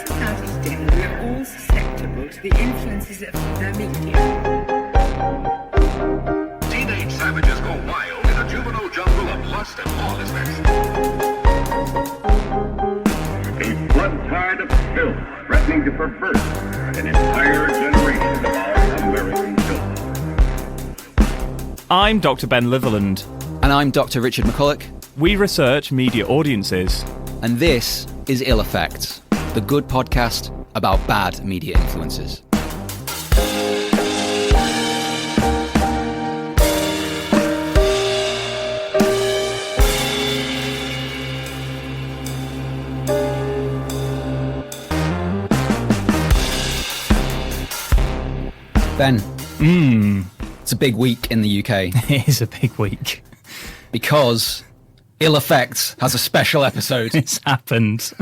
without its doubt, we are all susceptible to the influences of the media. Teenage savages go wild in a juvenile jungle of lust and lawlessness. A flood tide of filth threatening to pervert an entire generation of our American children. I'm Dr. Ben Litherland. And I'm Dr. Richard McCulloch. We research media audiences. And this is Ill Effects, the good podcast about bad media influences. Ben, it's a big week in the UK. It is a big week. Because Ill Effects has a special episode. It's happened.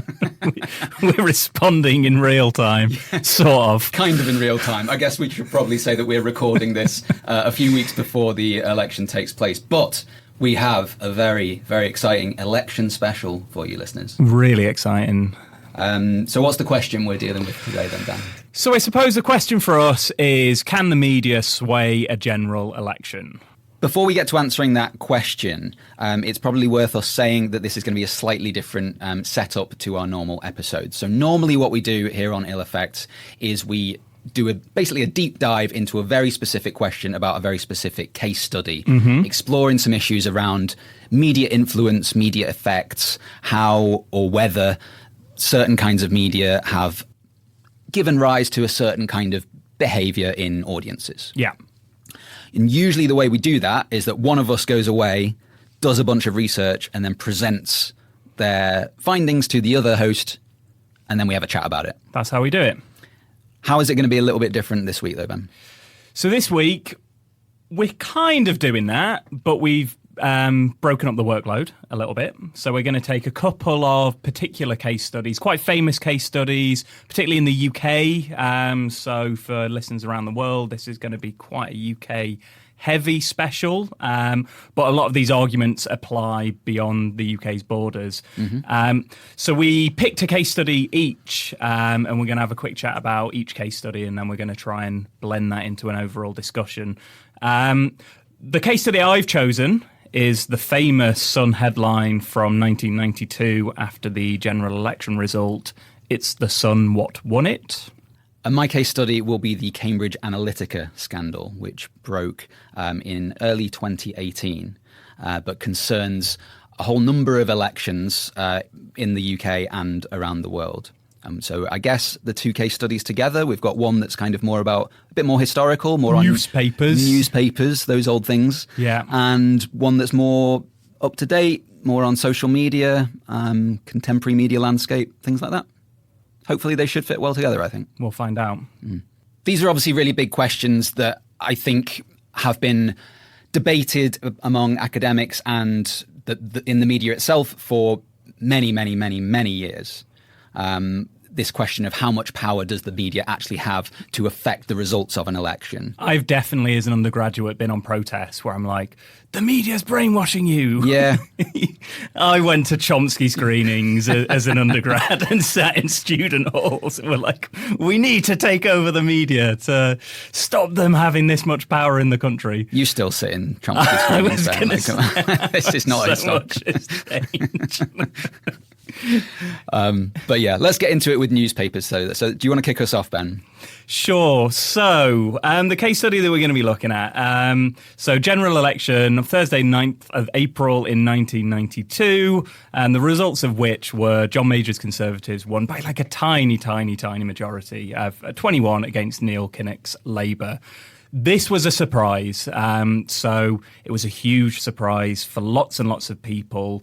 We're responding in real time, sort of. Kind of in real time. I guess we should probably say that we're recording this a few weeks before the election takes place. But we have a very, very exciting election special for you listeners. Really exciting. So what's the question we're dealing with today then, Dan? So I suppose the question for us is, can the media sway a general election? Before we get to answering that question, it's probably worth us saying that this is going to be a slightly different setup to our normal episodes. So normally what we do here on Ill Effects is we do basically a deep dive into a very specific question about a very specific case study, exploring some issues around media influence, media effects, how or whether certain kinds of media have given rise to a certain kind of behavior in audiences. Yeah. And usually the way we do that is that one of us goes away, does a bunch of research, and then presents their findings to the other host, and then we have a chat about it. That's how we do it. How is it going to be a little bit different this week, though, Ben? So this week, we're kind of doing that, but we've broken up the workload a little bit. So we're going to take a couple of particular case studies, quite famous case studies, particularly in the UK. So for listeners around the world, this is going to be quite a UK heavy special. But a lot of these arguments apply beyond the UK's borders. So we picked a case study each, and we're going to have a quick chat about each case study, and then we're going to try and blend that into an overall discussion. The case study I've chosen is the famous Sun headline from 1992 after the general election result, "It's the Sun what won it." And my case study will be the Cambridge Analytica scandal, which broke in early 2018, but concerns a whole number of elections in the UK and around the world. So I guess the two case studies together, we've got one that's kind of more about a bit more historical, more newspapers, those old things. Yeah. And one that's more up to date, more on social media, contemporary media landscape, things like that. Hopefully they should fit well together, I think. We'll find out. These are obviously really big questions that I think have been debated among academics and in the media itself for many, many, many, many years. This question of how much power does the media actually have to affect the results of an election? I've definitely, as an undergraduate, been on protests where I'm like, the media's brainwashing you. Yeah. I went to Chomsky screenings as an undergrad and sat in student halls and were like, we need to take over the media to stop them having this much power in the country. You still sit in Chomsky screenings, Ben. This is not so much has changed. But yeah, let's get into it with newspapers. So do you want to kick us off, Ben? Sure. So the case study that we're going to be looking at, so general election of Thursday, 9th of April in 1992, and the results of which were John Major's Conservatives won by like a tiny, tiny, tiny majority of 21 against Neil Kinnock's Labour. This was a surprise. So it was a huge surprise for lots and lots of people.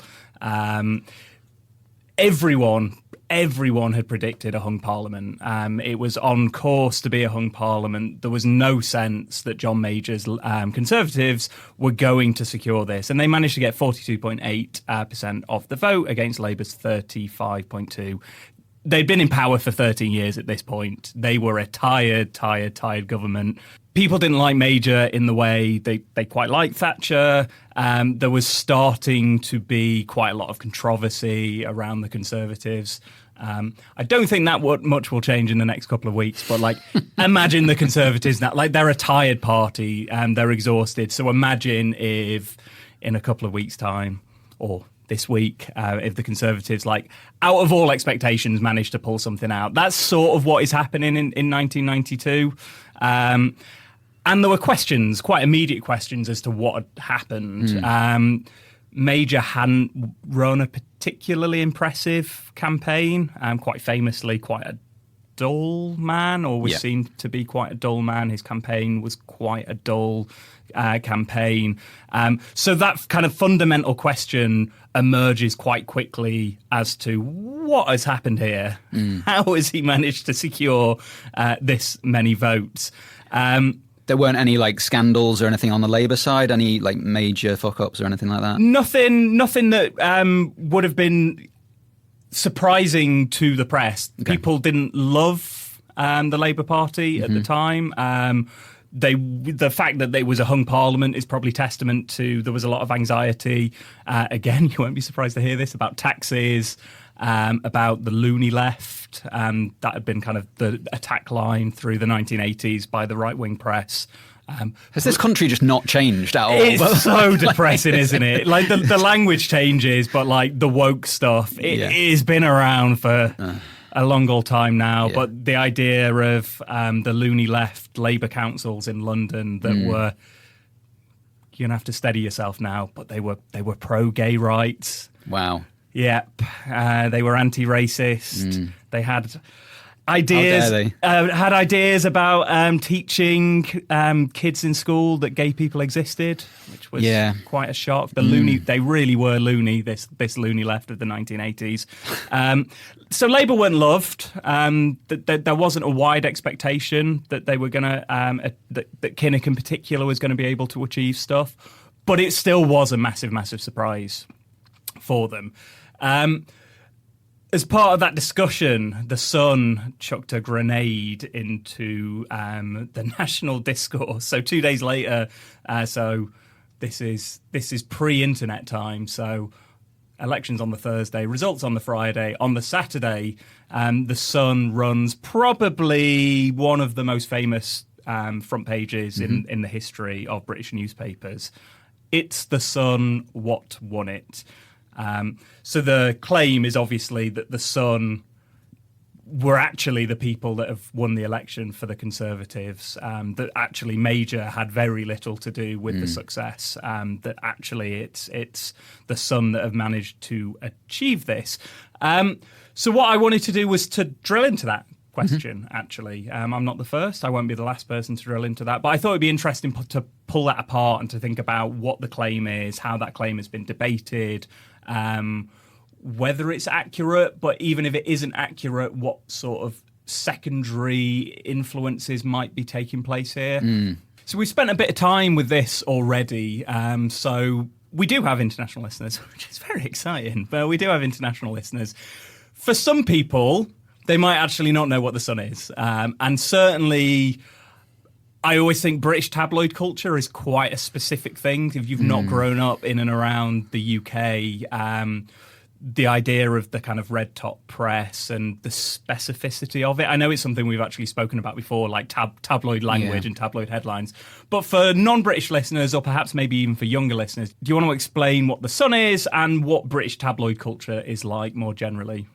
Everyone had predicted a hung parliament. It was on course to be a hung parliament. There was no sense that John Major's Conservatives were going to secure this. And they managed to get 42.8% of the vote against Labour's 35.2%. They'd been in power for 13 years at this point. They were a tired government. People didn't like Major in the way they quite liked Thatcher. There was starting to be quite a lot of controversy around the Conservatives. I don't think that much will change in the next couple of weeks, but like, imagine the Conservatives now, like they're a tired party and they're exhausted. So imagine if in a couple of weeks' time or this week, if the Conservatives, like out of all expectations, manage to pull something out. That's sort of what is happening in 1992. And there were questions, quite immediate questions as to what had happened. Major hadn't run a particularly impressive campaign, quite famously quite a dull man, or was seen to be quite a dull man. His campaign was quite a dull campaign. So that kind of fundamental question emerges quite quickly as to what has happened here. How has he managed to secure this many votes? There weren't any like scandals or anything on the Labour side, any like major fuck-ups or anything like that? Nothing that would have been surprising to the press. Okay. People didn't love the Labour Party at the time. The fact that there was a hung parliament is probably testament to there was a lot of anxiety. Again, you won't be surprised to hear this, about taxes, about the loony left. That had been kind of the attack line through the 1980s by the right-wing press. Has this country just not changed at all? It's so depressing, isn't it? Like the language changes, but like the woke stuff, it has been around for a long old time now. Yeah. But the idea of the loony left Labour councils in London that were, you're gonna have to steady yourself now, but they were pro-gay rights. Wow. Yep, they were anti-racist. They had ideas. Had ideas about teaching kids in school that gay people existed, which was quite a shock. The loony, they really were loony. This loony left of the 1980s. So Labour weren't loved. There wasn't a wide expectation that they were going to that Kinnock in particular was going to be able to achieve stuff, but it still was a massive, massive surprise for them. As part of that discussion, the Sun chucked a grenade into the national discourse. So 2 days later, so this is pre-internet time. So elections on the Thursday, results on the Friday. On the Saturday, the Sun runs probably one of the most famous front pages in the history of British newspapers. It's the Sun, what won it? So the claim is obviously that the Sun were actually the people that have won the election for the Conservatives, that actually Major had very little to do with the success, that actually it's the Sun that have managed to achieve this. So what I wanted to do was to drill into that question, actually. I'm not the first. I won't be the last person to drill into that. But I thought it'd be interesting to pull that apart and to think about what the claim is, how that claim has been debated, whether it's accurate, but even if it isn't accurate, what sort of secondary influences might be taking place here. So we've spent a bit of time with this already. So we do have international listeners, which is very exciting, but we do have international listeners. For some people, they might actually not know what the Sun is. And certainly, I always think British tabloid culture is quite a specific thing. If you've not grown up in and around the UK, the idea of the kind of red top press and the specificity of it. I know it's something we've actually spoken about before, like tabloid language and tabloid headlines. But for non-British listeners, or perhaps maybe even for younger listeners, do you want to explain what the Sun is and what British tabloid culture is like more generally?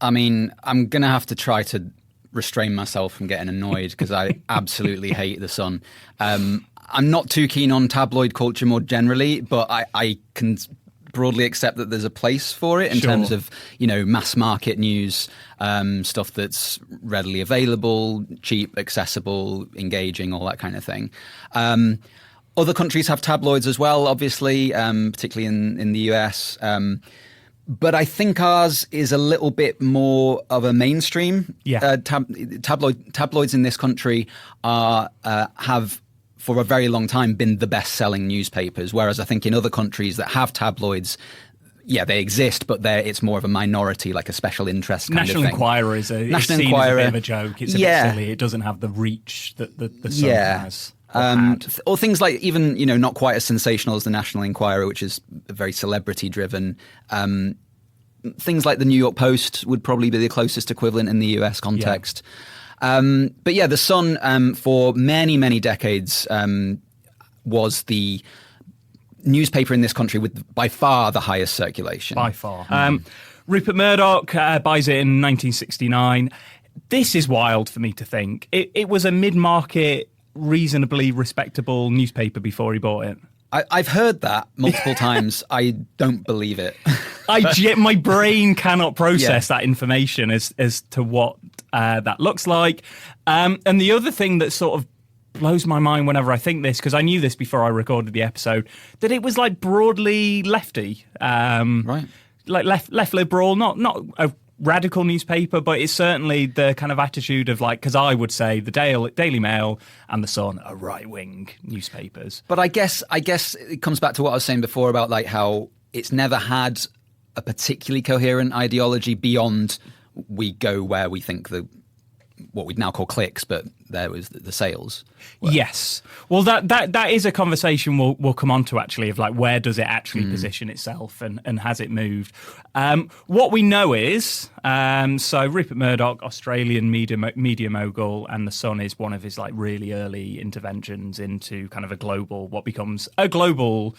I mean, I'm going to have to try to restrain myself from getting annoyed because I absolutely hate the Sun. I'm not too keen on tabloid culture more generally, but I can broadly accept that there's a place for it in terms of, you know, mass market news, stuff that's readily available, cheap, accessible, engaging, all that kind of thing. Other countries have tabloids as well, obviously, particularly in the US. But I think ours is a little bit more of a mainstream. Tabloids in this country have for a very long time been the best-selling newspapers, whereas I think in other countries that have tabloids, they exist, but it's more of a minority, like a special interest kind National of thing. Enquirer is seen as a bit of a joke. It's a bit silly. It doesn't have the reach that the Sun has. Or things like even, you know, not quite as sensational as the National Enquirer, which is very celebrity-driven. things like the New York Post would probably be the closest equivalent in the US context. But yeah, the Sun for many, many decades was the newspaper in this country with by far the highest circulation. By far. Rupert Murdoch buys it in 1969. This is wild for me to think. It was a mid-market, reasonably respectable newspaper before he bought it. I've heard that multiple times. I don't believe it. My brain cannot process that information as to what that looks like. And the other thing that sort of blows my mind whenever I think this, because I knew this before I recorded the episode, that it was like broadly lefty. Right. Like left liberal, not a radical newspaper, but it's certainly the kind of attitude of like, because I would say the Daily Mail and the Sun are right-wing newspapers. But I guess it comes back to what I was saying before about like how it's never had a particularly coherent ideology beyond we go where we think what we'd now call clicks, but there was the sales. Yes. Well, that is a conversation we'll come on to actually of like where does it actually position itself and has it moved? What we know is, so Rupert Murdoch, Australian media mogul, and the Sun is one of his like really early interventions into kind of what becomes a global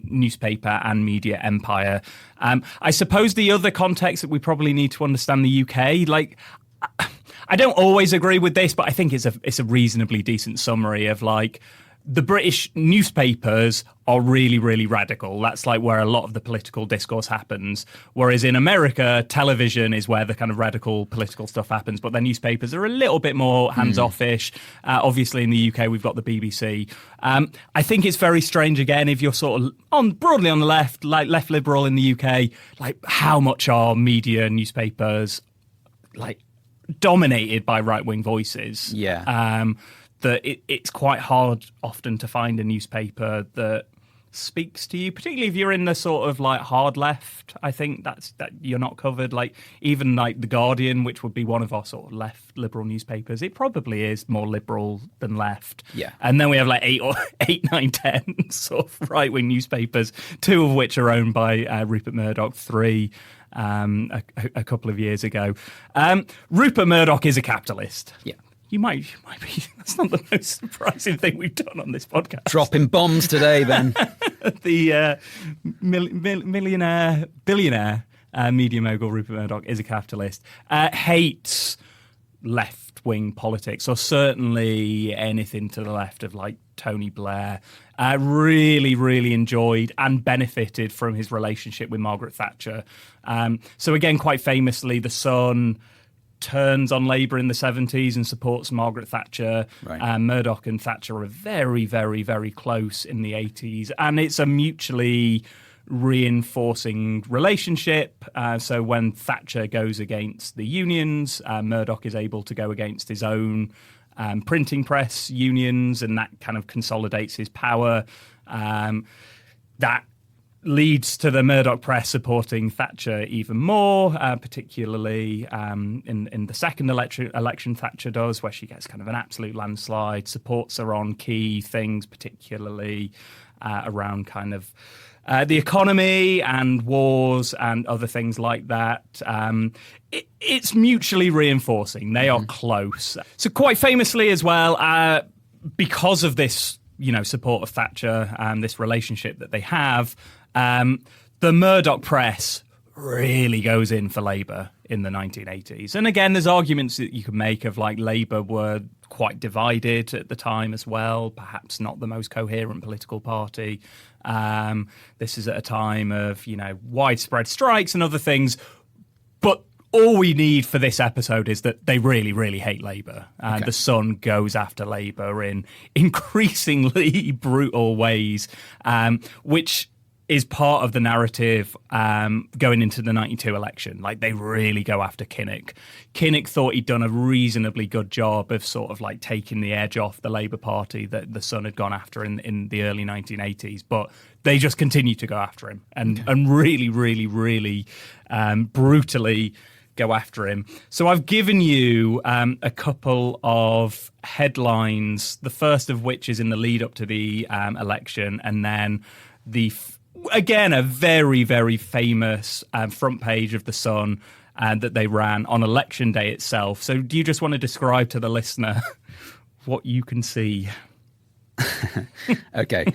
newspaper and media empire. I suppose the other context that we probably need to understand the UK, like, I don't always agree with this, but I think it's a reasonably decent summary of like the British newspapers are really, really radical. That's like where a lot of the political discourse happens. Whereas in America, television is where the kind of radical political stuff happens. But their newspapers are a little bit more hands-off-ish. Obviously, in the UK, we've got the BBC. I think it's very strange, again, if you're sort of broadly on the left, like left liberal in the UK, like how much are media newspapers like dominated by right-wing voices. That it's quite hard often to find a newspaper that speaks to you, particularly if you're in the sort of like hard left. I think that you're not covered. Like even like The Guardian, which would be one of our sort of left liberal newspapers, it probably is more liberal than left. And then we have like 8, 9, 10 sort of right-wing newspapers, 2 of which are owned by Rupert Murdoch, 3 a couple of years ago. Rupert Murdoch is a capitalist. You might be. That's not the most surprising thing we've done on this podcast. Dropping bombs today, Ben. The billionaire media mogul Rupert Murdoch is a capitalist. Hates left-wing politics, or certainly anything to the left of like Tony Blair. Really, really enjoyed and benefited from his relationship with Margaret Thatcher. So again, quite famously, the Sun turns on Labour in the 70s and supports Margaret Thatcher. Murdoch and Thatcher are very, very, very close in the 80s. And it's a mutually reinforcing relationship. So when Thatcher goes against the unions, Murdoch is able to go against his own printing press unions, and that kind of consolidates his power. That leads to the Murdoch press supporting Thatcher even more, particularly in the second election Thatcher does, where she gets kind of an absolute landslide, supports her on key things, particularly around kind of the economy and wars and other things like that. It's mutually reinforcing. They are close. So quite famously as well, because of this, support of Thatcher and this relationship that they have, the Murdoch press really goes in for Labour in the 1980s. And again, there's arguments that you can make of like Labour were quite divided at the time as well, perhaps not the most coherent political party. This is at a time of, widespread strikes and other things. But all we need for this episode is that they really, really hate Labour. The Sun goes after Labour in increasingly brutal ways, which is part of the narrative going into the 92 election. Like, they really go after Kinnock. Kinnock thought he'd done a reasonably good job of sort of like taking the edge off the Labour Party that the Sun had gone after in the early 1980s, but they just continue to go after him and really, really, really brutally go after him. So I've given you a couple of headlines, the first of which is in the lead up to the election, and then the again, a very, very famous front page of The Sun that they ran on election day itself. So do you just want to describe to the listener what you can see? Okay.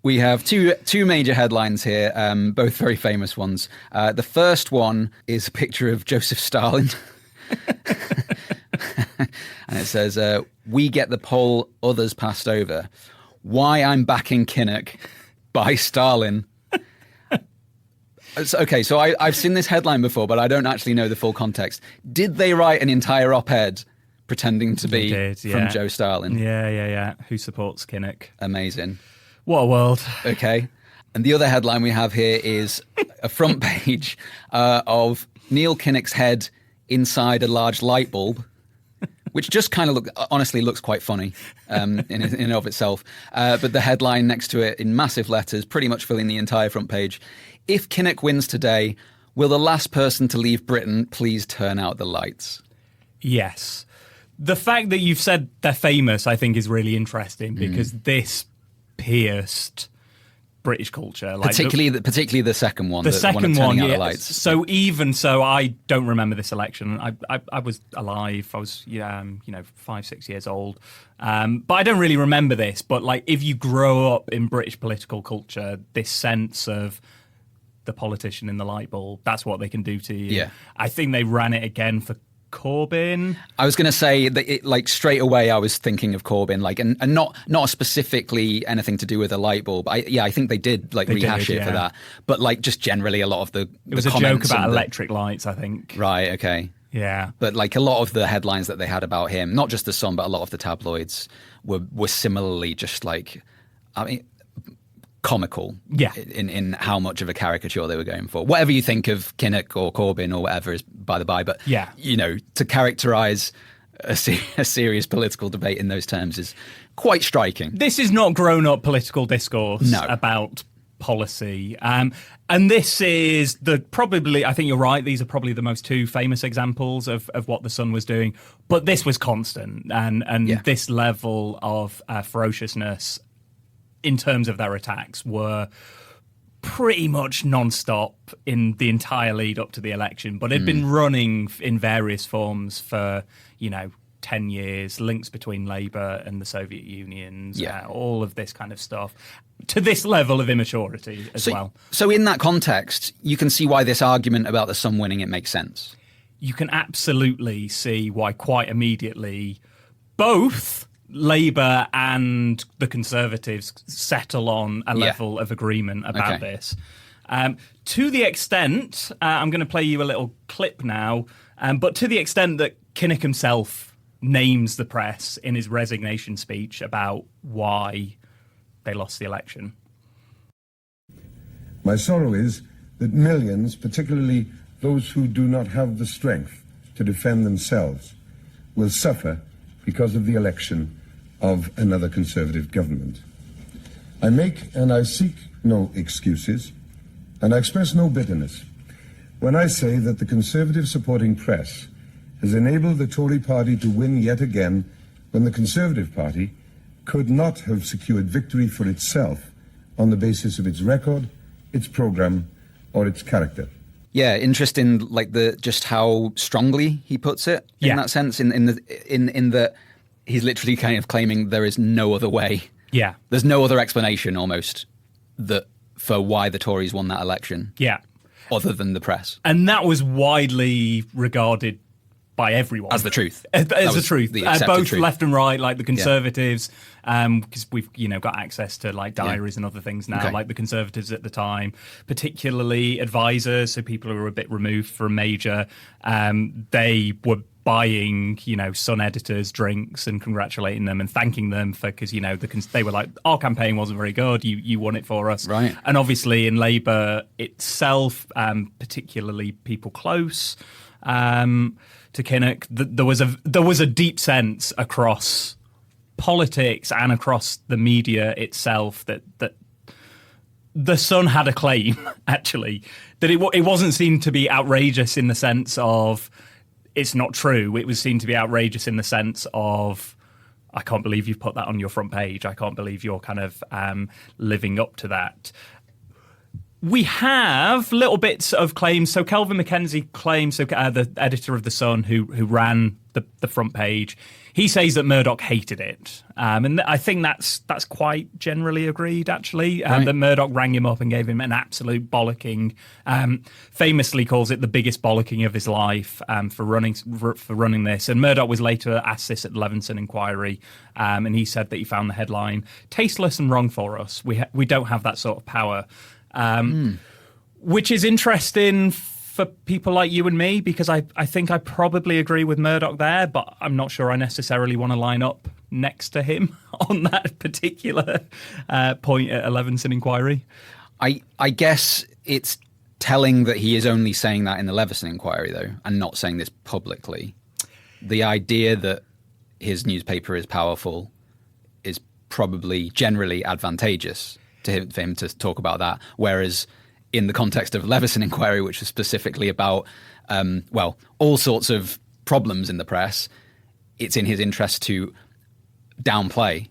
We have two major headlines here, both very famous ones. The first one is a picture of Joseph Stalin. And it says, "We get the poll, others passed over. Why I'm backing Kinnock by Stalin." Okay, so I've seen this headline before, but I don't actually know the full context. Did they write an entire op-ed pretending to be from Joe Stalin? Yeah. Who supports Kinnock? Amazing. What a world. Okay. And the other headline we have here is a front page of Neil Kinnock's head inside a large light bulb, which just kind of honestly looks quite funny in and of itself. But the headline next to it in massive letters, pretty much filling the entire front page: "If Kinnock wins today, will the last person to leave Britain please turn out the lights?" Yes. The fact that you've said they're famous, I think, is really interesting because this pierced British culture, like particularly the second one. The second one, out yeah. the lights. So even so, I don't remember this election. I was alive. I was 5-6 years old, but I don't really remember this. But like, if you grow up in British political culture, this sense of the politician in the light bulb, that's what they can do to you. Yeah. I think they ran it again for Corbyn. I was going to say that straight away I was thinking of Corbyn, and not specifically anything to do with a light bulb. I think they did rehash it for that, but just generally a lot of it was a joke about electric lights, I think. Right. Okay. Yeah. But a lot of the headlines that they had about him, not just the Sun, but a lot of the tabloids were similarly just comical, in how much of a caricature they were going for. Whatever you think of Kinnock or Corbyn or whatever is by the by, but to characterise a serious political debate in those terms is quite striking. This is not grown-up political discourse about policy, and this is probably, I think you're right, these are probably the most two famous examples of what the Sun was doing, but this was constant, and this level of ferociousness in terms of their attacks were pretty much non-stop in the entire lead up to the election, but it'd been running in various forms for 10 years, links between Labour and the Soviet Unions, all of this kind of stuff, to this level of immaturity as well. So in that context, you can see why this argument about the Sun winning, it makes sense. You can absolutely see why quite immediately both Labour and the Conservatives settle on a level of agreement about this. To the extent, I'm going to play you a little clip now, but to the extent that Kinnock himself names the press in his resignation speech about why they lost the election. My sorrow is that millions, particularly those who do not have the strength to defend themselves, will suffer because of the election of another Conservative government. I make and I seek no excuses, and I express no bitterness when I say that the Conservative supporting press has enabled the Tory party to win yet again when the Conservative Party could not have secured victory for itself on the basis of its record, its programme, or its character. Yeah, interesting, just how strongly he puts it in that sense, in that he's literally kind of claiming there is no other way. Yeah. There's no other explanation almost for why the Tories won that election. Yeah. Other than the press. And that was widely regarded by everyone as the truth. As the truth. Both truth. Left and right, like the Conservatives, because we've got access to diaries and other things now, like the Conservatives at the time, particularly advisors, so people who were a bit removed from major, they were buying, Sun editors drinks and congratulating them and thanking them for, because, they were like, our campaign wasn't very good, you won it for us. Right. And obviously in Labour itself, particularly people close to Kinnock, there was a deep sense across politics and across the media itself that the Sun had a claim, actually, that it wasn't seen to be outrageous in the sense of it's not true. It was seen to be outrageous in the sense of, I can't believe you've put that on your front page. I can't believe you're kind of living up to that. We have little bits of claims. So Kelvin Mackenzie claims, the editor of The Sun who ran the front page, he says that Murdoch hated it. And I think that's quite generally agreed, actually, right. that Murdoch rang him up and gave him an absolute bollocking. Famously calls it the biggest bollocking of his life for running this. And Murdoch was later asked this at the Leveson inquiry, and he said that he found the headline tasteless and wrong for us. We don't have that sort of power. Which is interesting for people like you and me, because I think I probably agree with Murdoch there, but I'm not sure I necessarily want to line up next to him on that particular point at a Leveson inquiry. I guess it's telling that he is only saying that in the Leveson inquiry, though, and not saying this publicly. The idea that his newspaper is powerful is probably generally advantageous for him to talk about that, whereas in the context of Leveson inquiry, which was specifically about, all sorts of problems in the press, it's in his interest to downplay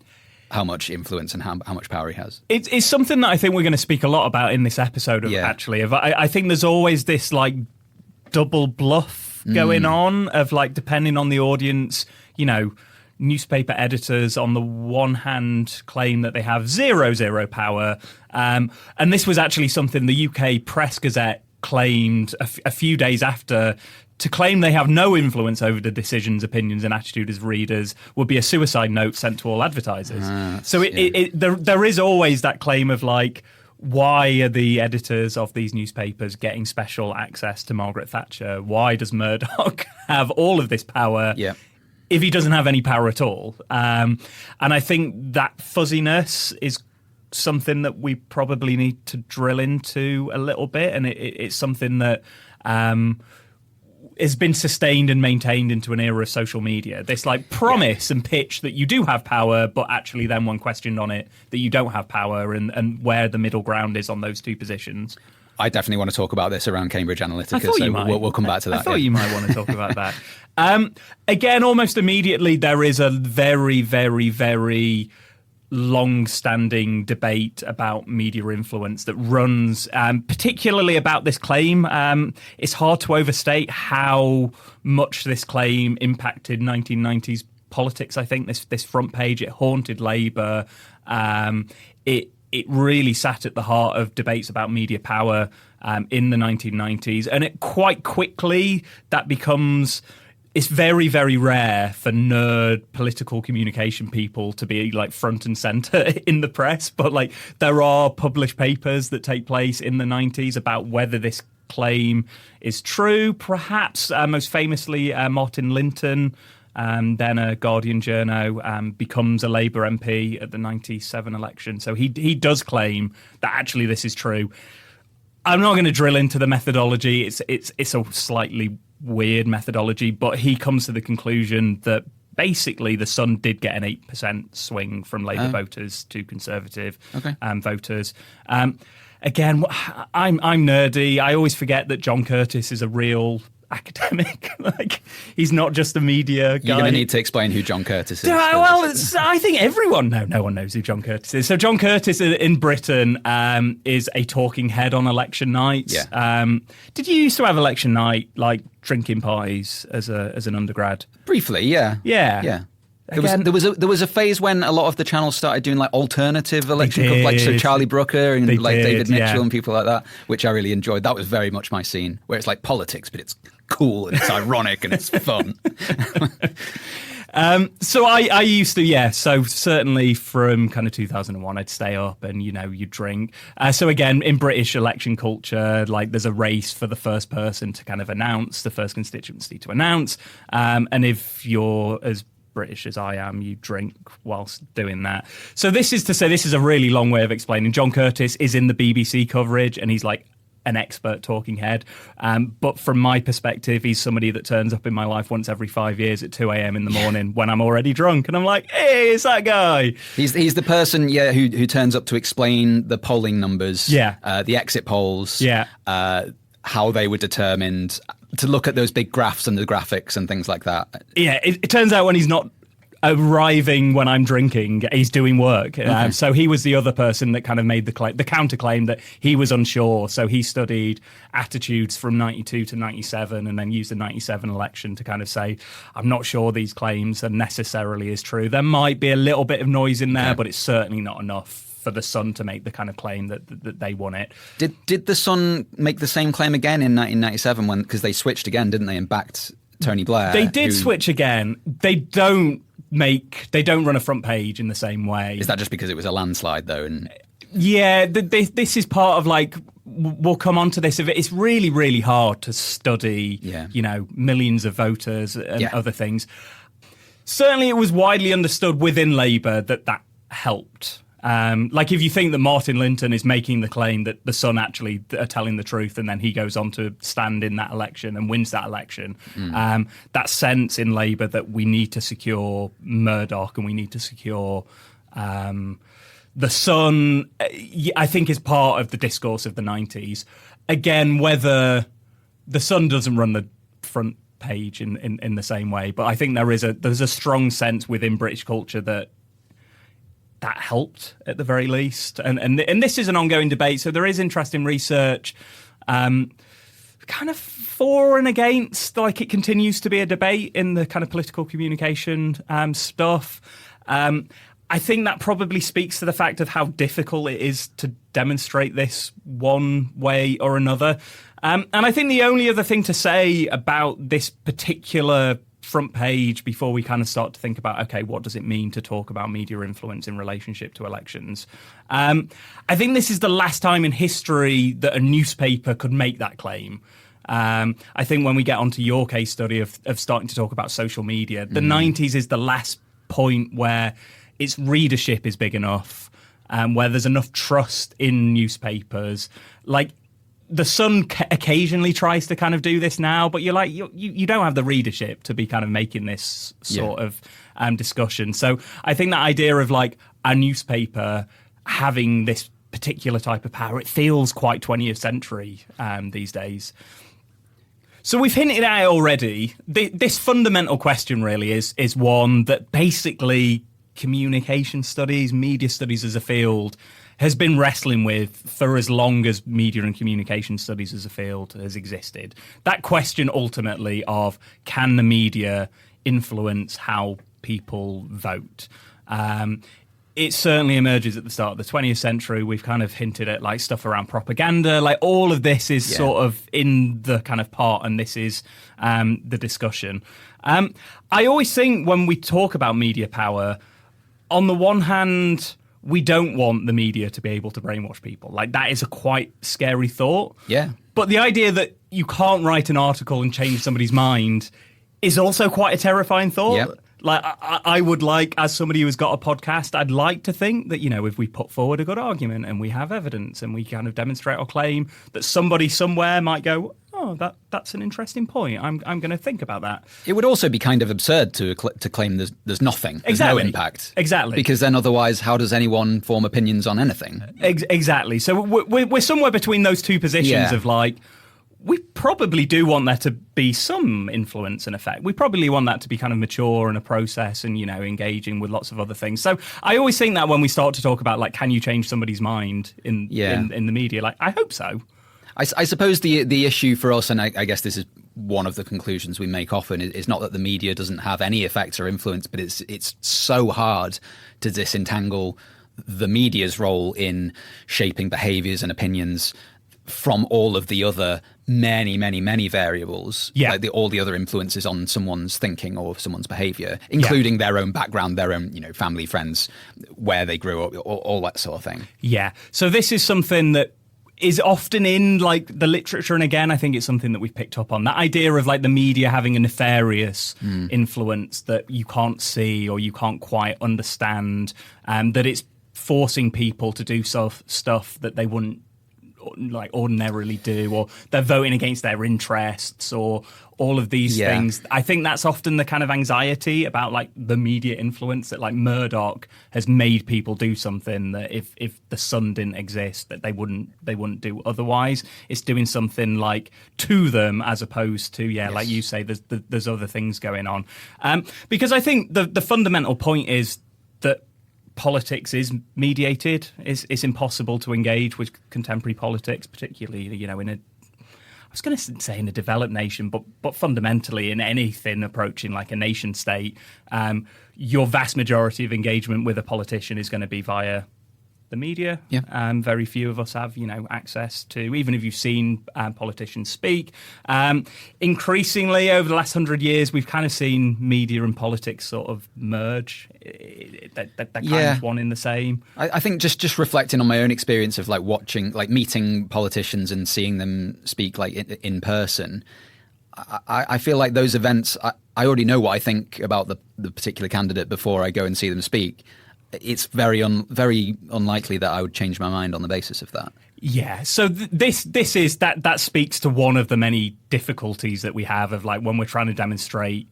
how much influence and how much power he has. It's something that I think we're going to speak a lot about in this episode, actually. I think there's always this, like, double bluff going on of, like, depending on the audience, newspaper editors on the one hand claim that they have zero power. And this was actually something the UK Press Gazette claimed a few days after. To claim they have no influence over the decisions, opinions and attitude as readers would be a suicide note sent to all advertisers. So there is always that claim of, like, why are the editors of these newspapers getting special access to Margaret Thatcher? Why does Murdoch have all of this power? Yeah. If he doesn't have any power at all. And I think that fuzziness is something that we probably need to drill into a little bit. And it's something that has been sustained and maintained into an era of social media. This, like, promise and pitch that you do have power, but actually then one questioned on it that you don't have power, and where the middle ground is on those two positions. I definitely want to talk about this around Cambridge Analytica, I thought you might. We'll come back to that. I thought you might want to talk about that. Again, almost immediately, there is a very, very, very long-standing debate about media influence that runs, particularly about this claim. It's hard to overstate how much this claim impacted 1990s politics. I think this front page, it haunted Labour. It really sat at the heart of debates about media power in the 1990s. And it quite quickly, that becomes... It's very, very rare for nerd political communication people to be, like, front and centre in the press. But, like, there are published papers that take place in the 90s about whether this claim is true. Perhaps most famously, Martin Linton, then a Guardian journo, becomes a Labour MP at the 97 election. So he does claim that actually this is true. I'm not going to drill into the methodology. It's a slightly weird methodology, but he comes to the conclusion that basically the Sun did get an 8% swing from Labour voters to Conservative voters. Again, I'm nerdy. I always forget that John Curtice is a real academic. Like, he's not just a media guy. You're going to need to explain who John Curtice is. Well, I think everyone no one knows who John Curtice is. So John Curtice in Britain is a talking head on election nights. Yeah. Did you used to have election night, like, drinking pies as an undergrad? Briefly, yeah. Yeah. There was a phase when a lot of the channels started doing, like, alternative election, like, so Charlie Brooker and David Mitchell and people like that, which I really enjoyed. That was very much my scene, where it's like politics, but it's cool and it's ironic and it's fun. So I used to, so certainly from kind of 2001, I'd stay up and, you'd drink. So again, in British election culture, like, there's a race for the first person to kind of announce, the first constituency to announce. And if you're as British as I am, you drink whilst doing that. So this is to say, this is a really long way of explaining. John Curtice is in the BBC coverage and he's like an expert talking head. But from my perspective, he's somebody that turns up in my life once every 5 years at 2 a.m. in the morning when I'm already drunk. And I'm like, hey, it's that guy. He's the person, who turns up to explain the polling numbers, the exit polls, how they were determined, to look at those big graphs and the graphics and things like that. Yeah, it turns out when he's not arriving when I'm drinking. He's doing work. So he was the other person that kind of made the counterclaim that he was unsure. So he studied attitudes from 92 to 97 and then used the 97 election to kind of say, I'm not sure these claims are necessarily as true. There might be a little bit of noise in there, but it's certainly not enough for the Sun to make the kind of claim that they won it. Did the Sun make the same claim again in 1997 because they switched again, didn't they, and backed Tony Blair? They did switch again. They don't run a front page in the same way. Is that just because it was a landslide though? Yeah, this is part of like, we'll come on to this. It's really, really hard to study, millions of voters and other things. Certainly it was widely understood within Labour that helped. Like if you think that Martin Linton is making the claim that the Sun actually are telling the truth and then he goes on to stand in that election and wins that election, that sense in Labour that we need to secure Murdoch and we need to secure the Sun, I think is part of the discourse of the 90s. Again, whether the Sun doesn't run the front page in the same way, but I think there's a strong sense within British culture that helped at the very least. And this is an ongoing debate, so there is interesting research kind of for and against, like it continues to be a debate in the kind of political communication stuff. I think that probably speaks to the fact of how difficult it is to demonstrate this one way or another. And I think the only other thing to say about this particular front page before we kind of start to think about, okay, what does it mean to talk about media influence in relationship to elections? I think this is the last time in history that a newspaper could make that claim. I think when we get onto your case study of starting to talk about social media, the 90s is the last point where its readership is big enough, where there's enough trust in newspapers. Like, the Sun occasionally tries to kind of do this now, but you're like, you don't have the readership to be kind of making this sort of discussion. So I think that idea of like a newspaper having this particular type of power, it feels quite 20th century these days. So we've hinted at it already. This fundamental question really is one that basically communication studies, media studies as a field has been wrestling with for as long as media and communication studies as a field has existed. That question ultimately of, can the media influence how people vote? It certainly emerges at the start of the 20th century. We've kind of hinted at like stuff around propaganda, like all of this is sort of in the kind of part, and this is the discussion. I always think when we talk about media power, on the one hand, we don't want the media to be able to brainwash people. Like, that is a quite scary thought. Yeah. But the idea that you can't write an article and change somebody's mind is also quite a terrifying thought. Yep. Like, I would like, as somebody who's got a podcast, I'd like to think that, you know, if we put forward a good argument and we have evidence and we kind of demonstrate our claim, that somebody somewhere might go, oh, that's an interesting point. I'm going to think about that. It would also be kind of absurd to claim there's nothing, there's no impact. Exactly. Because then otherwise, how does anyone form opinions on anything? Exactly. So we're somewhere between those two positions of like, we probably do want there to be some influence and effect. We probably want that to be kind of mature and a process and, you know, engaging with lots of other things. So I always think that when we start to talk about, like, can you change somebody's mind in the media? Like, I hope so. I suppose the issue for us, and I guess this is one of the conclusions we make often, is not that the media doesn't have any effects or influence, but it's so hard to disentangle the media's role in shaping behaviours and opinions from all of the other many variables, like all the other influences on someone's thinking or someone's behaviour, including their own background, their own, you know, family, friends, where they grew up, all that sort of thing. Yeah. So this is something that is often in like the literature, and again, I think it's something that we've picked up on, that idea of like the media having a nefarious influence that you can't see or you can't quite understand, that it's forcing people to do stuff that they wouldn't like ordinarily do, or they're voting against their interests, or all of these things. I think that's often the kind of anxiety about like the media influence, that like Murdoch has made people do something that if the Sun didn't exist, that they wouldn't do otherwise. It's doing something like to them, as opposed to like you say, there's other things going on. Because I think the fundamental point is that politics is mediated. It's impossible to engage with contemporary politics, particularly, you know, I was going to say in a developed nation, but fundamentally in anything approaching like a nation state, your vast majority of engagement with a politician is going to be via the media. Very few of us have, you know, access to, even if you've seen politicians speak. Increasingly over the last 100 years, we've kind of seen media and politics sort of merge. They're kind of one in the same. I think just reflecting on my own experience of like watching, like meeting politicians and seeing them speak like in person, I feel like those events, I already know what I think about the particular candidate before I go and see them speak. It's very unlikely that I would change my mind on the basis of that. Yeah. So this is that speaks to one of the many difficulties that we have of like when we're trying to demonstrate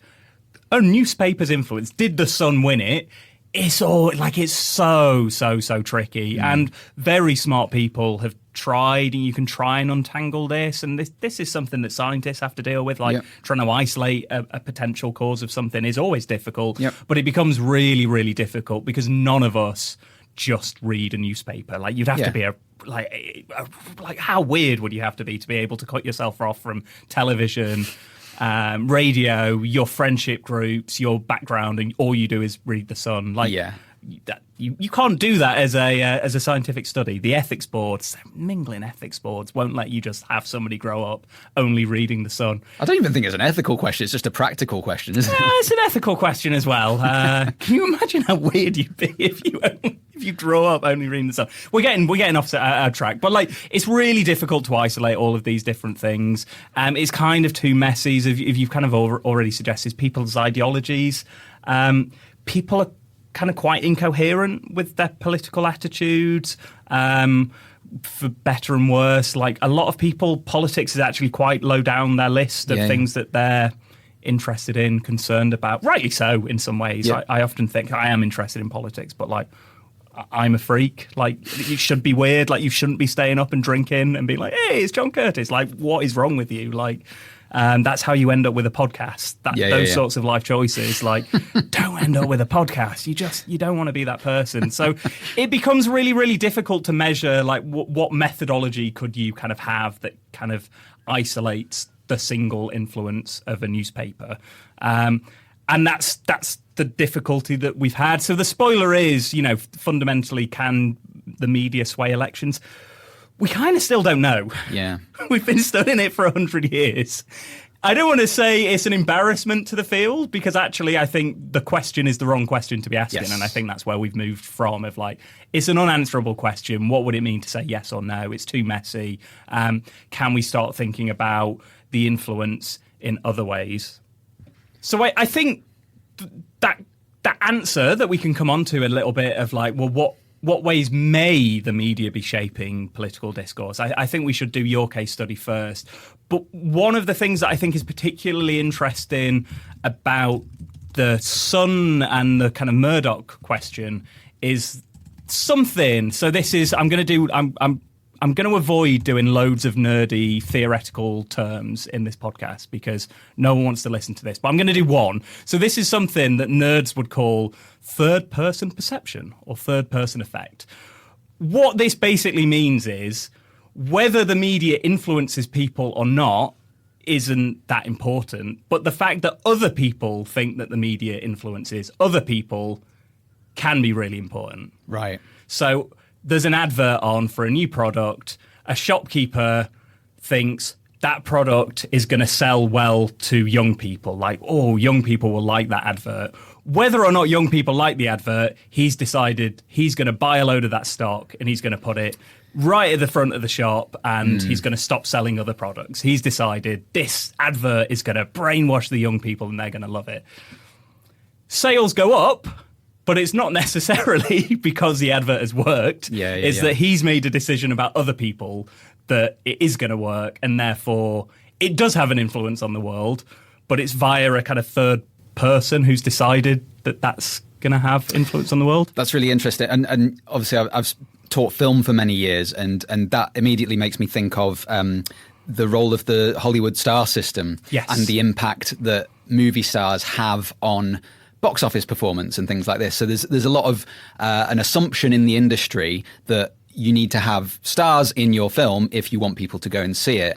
a newspaper's influence. Did the Sun win it? It's all like it's so tricky, and very smart people have tried, and you can try and untangle this. And this is something that scientists have to deal with. Like trying to isolate a potential cause of something is always difficult, but it becomes really, really difficult because none of us just read a newspaper. Like you'd have to be like how weird would you have to be able to cut yourself off from television, radio, your friendship groups, your background, and all you do is read the Sun. Like, you can't do that as a scientific study. The ethics boards, mingling ethics boards, won't let you just have somebody grow up only reading the Sun. I don't even think it's an ethical question. It's just a practical question, isn't it? It's an ethical question as well. Can you imagine how weird you'd be if you grow up only reading the Sun? We're getting off our track, but like it's really difficult to isolate all of these different things. It's kind of too messy. If you've kind of already suggested people's ideologies, people are kind of quite incoherent with their political attitudes, for better and worse. Like a lot of people, politics is actually quite low down their list of things that they're interested in, concerned about. Rightly so in some ways. I often think I am interested in politics, but like I'm a freak. Like you should be weird. Like you shouldn't be staying up and drinking and being like, hey, it's John Curtice. Like what is wrong with you? Like that's how you end up with a podcast. Those sorts of life choices, like don't end up with a podcast. You don't want to be that person. So it becomes really, really difficult to measure like what methodology could you kind of have that kind of isolates the single influence of a newspaper. And that's the difficulty that we've had. So the spoiler is, you know, fundamentally, can the media sway elections? We kind of still don't know. Yeah. We've been studying it for 100 years. I don't want to say it's an embarrassment to the field, because actually I think the question is the wrong question to be asking. Yes. And I think that's where we've moved from, of like, it's an unanswerable question. What would it mean to say yes or no? It's too messy. Can we start thinking about the influence in other ways? So I think that answer that we can come on to a little bit of like, well, what ways may the media be shaping political discourse? I think we should do your case study first. But one of the things that I think is particularly interesting about the Sun and the kind of Murdoch question is something. So this is, I'm going to avoid doing loads of nerdy theoretical terms in this podcast because no one wants to listen to this, but I'm going to do one. So this is something that nerds would call third-person perception or third-person effect. What this basically means is whether the media influences people or not isn't that important, but the fact that other people think that the media influences other people can be really important. Right. So there's an advert on for a new product. A shopkeeper thinks that product is going to sell well to young people. Like, oh, young people will like that advert. Whether or not young people like the advert, he's decided he's going to buy a load of that stock and he's going to put it right at the front of the shop and he's going to stop selling other products. He's decided this advert is going to brainwash the young people and they're going to love it. Sales go up. But it's not necessarily because the advert has worked. It's that he's made a decision about other people that it is going to work, and therefore it does have an influence on the world, but it's via a kind of third person who's decided that that's going to have influence on the world. That's really interesting. And obviously I've taught film for many years, and that immediately makes me think of the role of the Hollywood star system and the impact that movie stars have on box office performance and things like this. So there's a lot of an assumption in the industry that you need to have stars in your film if you want people to go and see it.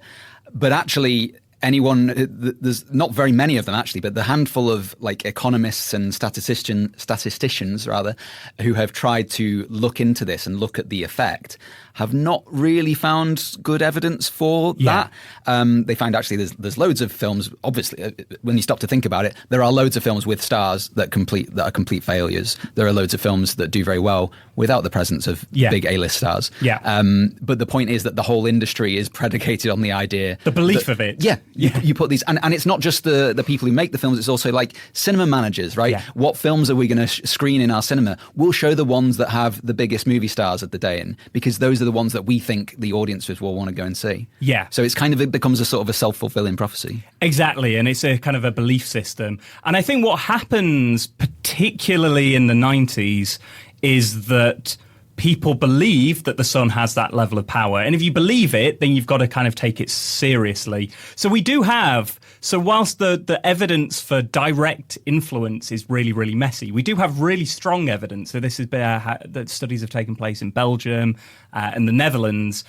But actually, there's not very many of them actually, but the handful of like economists and statisticians rather, who have tried to look into this and look at the effect, have not really found good evidence for that. They find actually there's loads of films, obviously, when you stop to think about it, there are loads of films with stars that are complete failures. There are loads of films that do very well without the presence of big A-list stars. But the point is that the whole industry is predicated on the idea... The belief of it. You put these... And it's not just the people who make the films, it's also like cinema managers, right? What films are we going to screen in our cinema? We'll show the ones that have the biggest movie stars of the day in, because those are the ones that we think the audiences will want to go and see. So it's kind of, it becomes a sort of a self-fulfilling prophecy. Exactly, and it's a kind of a belief system. And I think what happens, particularly in the 90s, is that people believe that the Sun has that level of power. And if you believe it, then you've got to kind of take it seriously. So we do have... So whilst the evidence for direct influence is really, really messy, we do have really strong evidence. So this is that studies have taken place in Belgium and the Netherlands,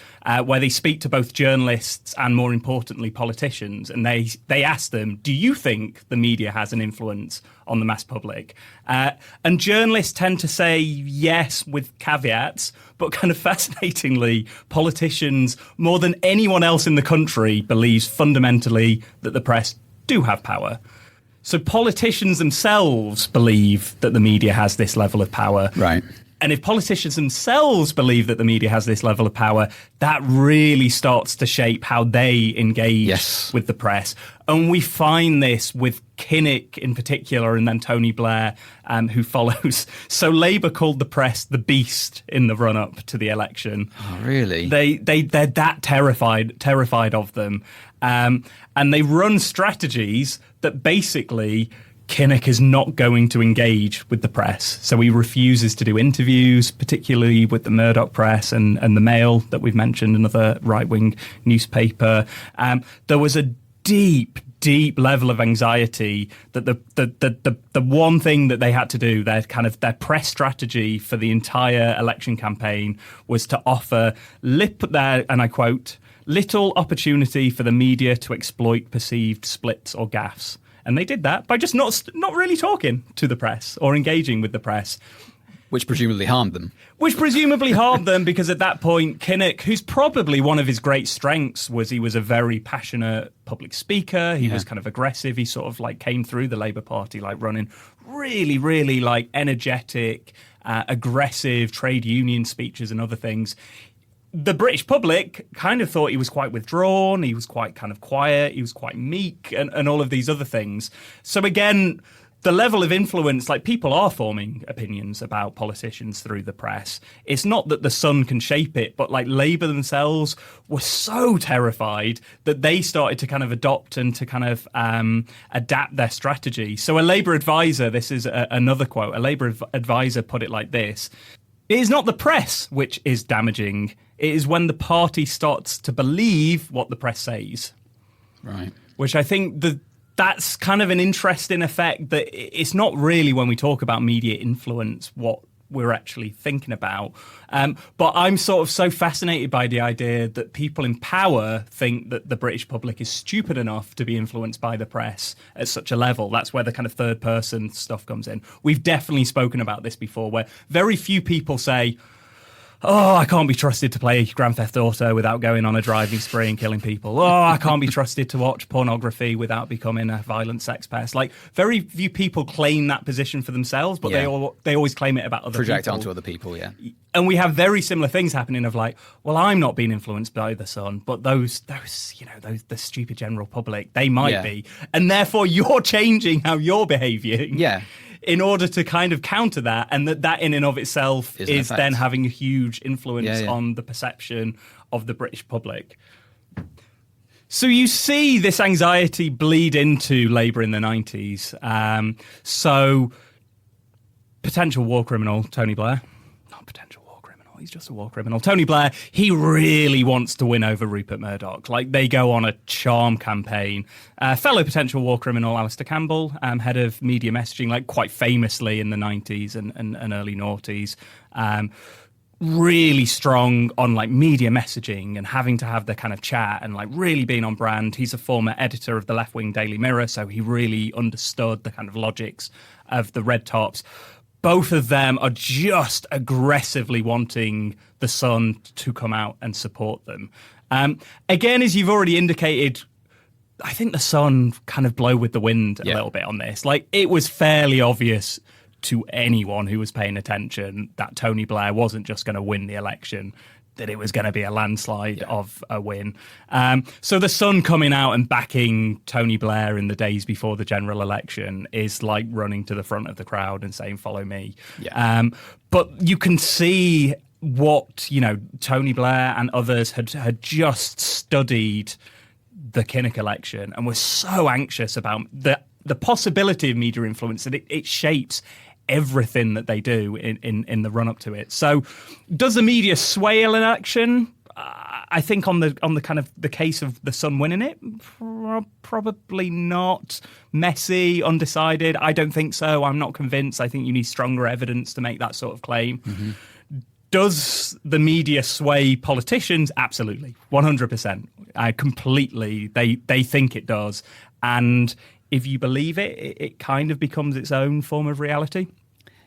where they speak to both journalists and, more importantly, politicians. And they ask them, do you think the media has an influence on the mass public? And journalists tend to say yes with caveats, but kind of fascinatingly, politicians, more than anyone else in the country, believes fundamentally that the press do have power. So politicians themselves believe that the media has this level of power. Right. And if politicians themselves believe that the media has this level of power, that really starts to shape how they engage with the press. And we find this with Kinnock in particular, and then Tony Blair, who follows. So Labour called the press the beast in the run-up to the election. Oh, really? They're that terrified of them. And they run strategies that basically... Kinnock is not going to engage with the press. So he refuses to do interviews, particularly with the Murdoch press and the Mail that we've mentioned, another right-wing newspaper. There was a deep level of anxiety that the one thing that they had to do, their press strategy for the entire election campaign, was to offer, and I quote, little opportunity for the media to exploit perceived splits or gaffes. And they did that by just not really talking to the press or engaging with the press. Which presumably harmed them. Because at that point, Kinnock, who's probably one of his great strengths, was he was a very passionate public speaker. He was kind of aggressive. He sort of like came through the Labour Party like running really, really like energetic, aggressive trade union speeches and other things. The British public kind of thought he was quite withdrawn, he was quite kind of quiet, he was quite meek, and all of these other things. So again, the level of influence, like people are forming opinions about politicians through the press. It's not that the Sun can shape it, but like Labour themselves were so terrified that they started to kind of adopt and to kind of adapt their strategy. So a Labour advisor, this is another quote, a Labour advisor put it like this: "It is not the press which is damaging. It is when the party starts to believe what the press says." Right. Which I think that's kind of an interesting effect, that it's not really, when we talk about media influence, what we're actually thinking about. But I'm sort of so fascinated by the idea that people in power think that the British public is stupid enough to be influenced by the press at such a level. That's where the kind of third person stuff comes in. We've definitely spoken about this before, where very few people say, "Oh, I can't be trusted to play Grand Theft Auto without going on a driving spree and killing people. Oh, I can't be trusted to watch pornography without becoming a violent sex pest." Like, very few people claim that position for themselves, but they always claim it about other people. Project onto other people, yeah. And we have very similar things happening of like, well, I'm not being influenced by the Sun, but those the stupid general public, they might be. And therefore you're changing how you're behaving. Yeah. in order to kind of counter that, and that in and of itself is then having a huge influence on the perception of the British public. So you see this anxiety bleed into Labour in the 90s. So potential war criminal, Tony Blair. Not potential war criminal, he's just a war criminal. Tony Blair, he really wants to win over Rupert Murdoch. Like, they go on a charm campaign. Fellow potential war criminal, Alistair Campbell, head of media messaging, like quite famously in the 90s and early noughties. Really strong on like media messaging and having to have the kind of chat and like really being on brand. He's a former editor of the left-wing Daily Mirror, so he really understood the kind of logics of the red tops. Both of them are just aggressively wanting the Sun to come out and support them. Again, as you've already indicated, I think the Sun kind of blow with the wind a little bit on this. Like, it was fairly obvious to anyone who was paying attention that Tony Blair wasn't just going to win the election, that it was going to be a landslide of a win. So the Sun coming out and backing Tony Blair in the days before the general election is like running to the front of the crowd and saying, follow me. But you can see what, Tony Blair and others had just studied the Kinnock election and were so anxious about the possibility of media influence that it shapes everything that they do in the run up to it. So, does the media sway an election? I think on the kind of the case of the Sun winning it, probably not. Messy, undecided. I don't think so. I'm not convinced. I think you need stronger evidence to make that sort of claim. Mm-hmm. Does the media sway politicians? Absolutely, 100%. Completely. They think it does, and if you believe it, it kind of becomes its own form of reality.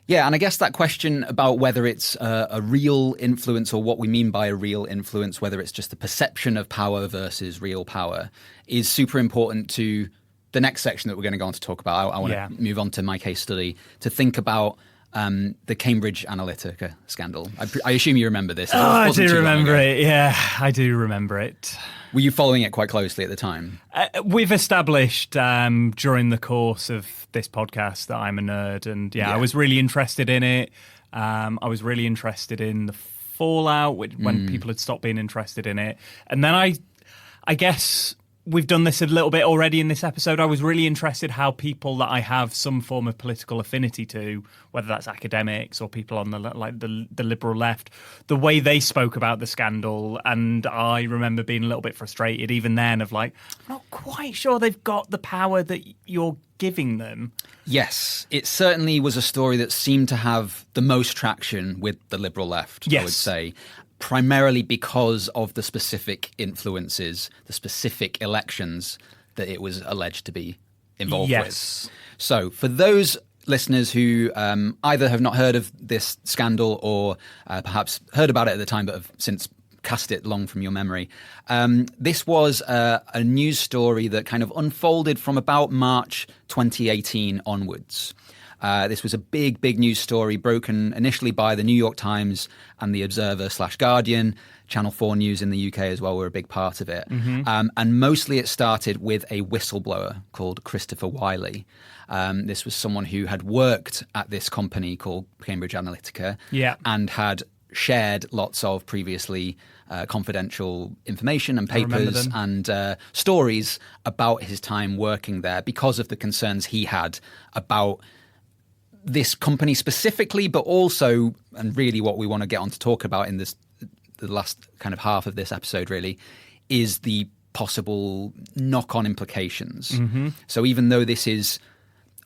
Yeah, and I guess that question about whether it's a real influence or what we mean by a real influence, whether it's just the perception of power versus real power, is super important to the next section that we're going to go on to talk about. I want to move on to my case study to think about the Cambridge Analytica scandal. I assume you remember this. I do remember it. Yeah, I do remember it. Were you following it quite closely at the time? We've established during the course of this podcast that I'm a nerd, and I was really interested in it. I was really interested in the fallout when people had stopped being interested in it. And then I guess we've done this a little bit already in this episode. I was really interested how people that I have some form of political affinity to, whether that's academics or people on the liberal left, the way they spoke about the scandal. And I remember being a little bit frustrated even then of like, I'm not quite sure they've got the power that you're giving them. Yes, it certainly was a story that seemed to have the most traction with the liberal left, I would say. Primarily because of the specific influences, the specific elections that it was alleged to be involved with. So for those listeners who either have not heard of this scandal or perhaps heard about it at the time but have since cast it long from your memory, this was a news story that kind of unfolded from about March 2018 onwards. This was a big news story broken initially by the New York Times and the Observer/Guardian. Channel 4 News in the UK as well were a big part of it. Mm-hmm. And mostly it started with a whistleblower called Christopher Wiley. This was someone who had worked at this company called Cambridge Analytica and had shared lots of previously confidential information and papers and stories about his time working there because of the concerns he had about this company specifically, but also, and really what we want to get on to talk about in the last kind of half of this episode really, is the possible knock-on implications. Mm-hmm. So even though this is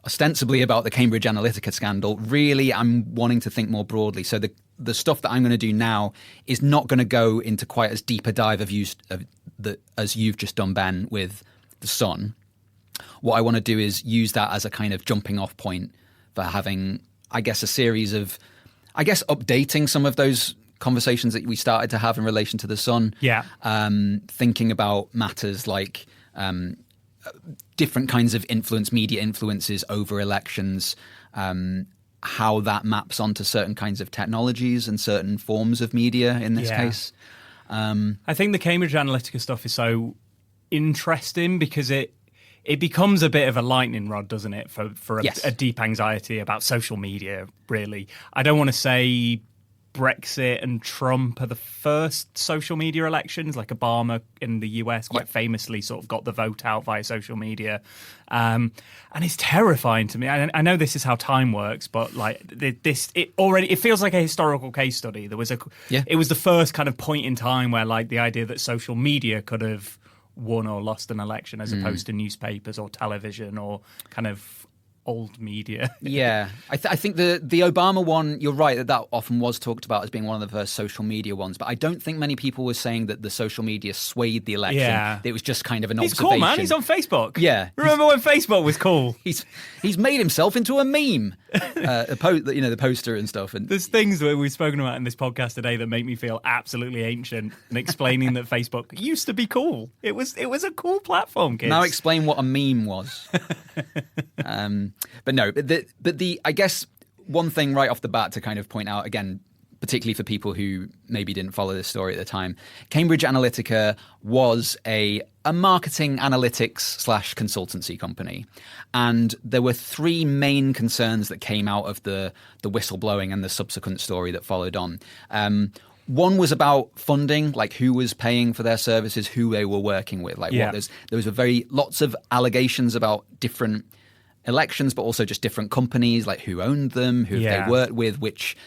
ostensibly about the Cambridge Analytica scandal, really I'm wanting to think more broadly. So the stuff that I'm going to do now is not going to go into quite as deep a dive as you've just done, Ben, with the Sun. What I want to do is use that as a kind of jumping off point for having, I guess, a series of, updating some of those conversations that we started to have in relation to the Sun. Yeah. Thinking about matters like different kinds of influence, media influences over elections, how that maps onto certain kinds of technologies and certain forms of media in this case. I think the Cambridge Analytica stuff is so interesting because it it becomes a bit of a lightning rod, doesn't it, for Yes. a deep anxiety about social media, really. I don't want to say Brexit and Trump are the first social media elections, like Obama in the US quite famously sort of got the vote out via social media. And it's terrifying to me. I know this is how time works, but like it feels like a historical case study. It was the first kind of point in time where like the idea that social media could have won or lost an election as opposed to newspapers or television or kind of old media. Yeah, I think the Obama one, you're right that often was talked about as being one of the first social media ones, but I don't think many people were saying that the social media swayed the election. Yeah. It was just kind of an He's observation. cool, man. He's on Facebook. Yeah. Remember when Facebook was cool? He's made himself into a meme, the poster and stuff. And there's things that we've spoken about in this podcast today that make me feel absolutely ancient, and explaining that Facebook used to be cool. It was a cool platform, kids. Now explain what a meme was. But no, I guess one thing right off the bat to kind of point out again, particularly for people who maybe didn't follow this story at the time, Cambridge Analytica was a marketing analytics / consultancy company. And there were three main concerns that came out of the whistleblowing and the subsequent story that followed on. One was about funding, like who was paying for their services, who they were working with. There was lots of allegations about different elections, but also just different companies, like who owned them, who they worked with, which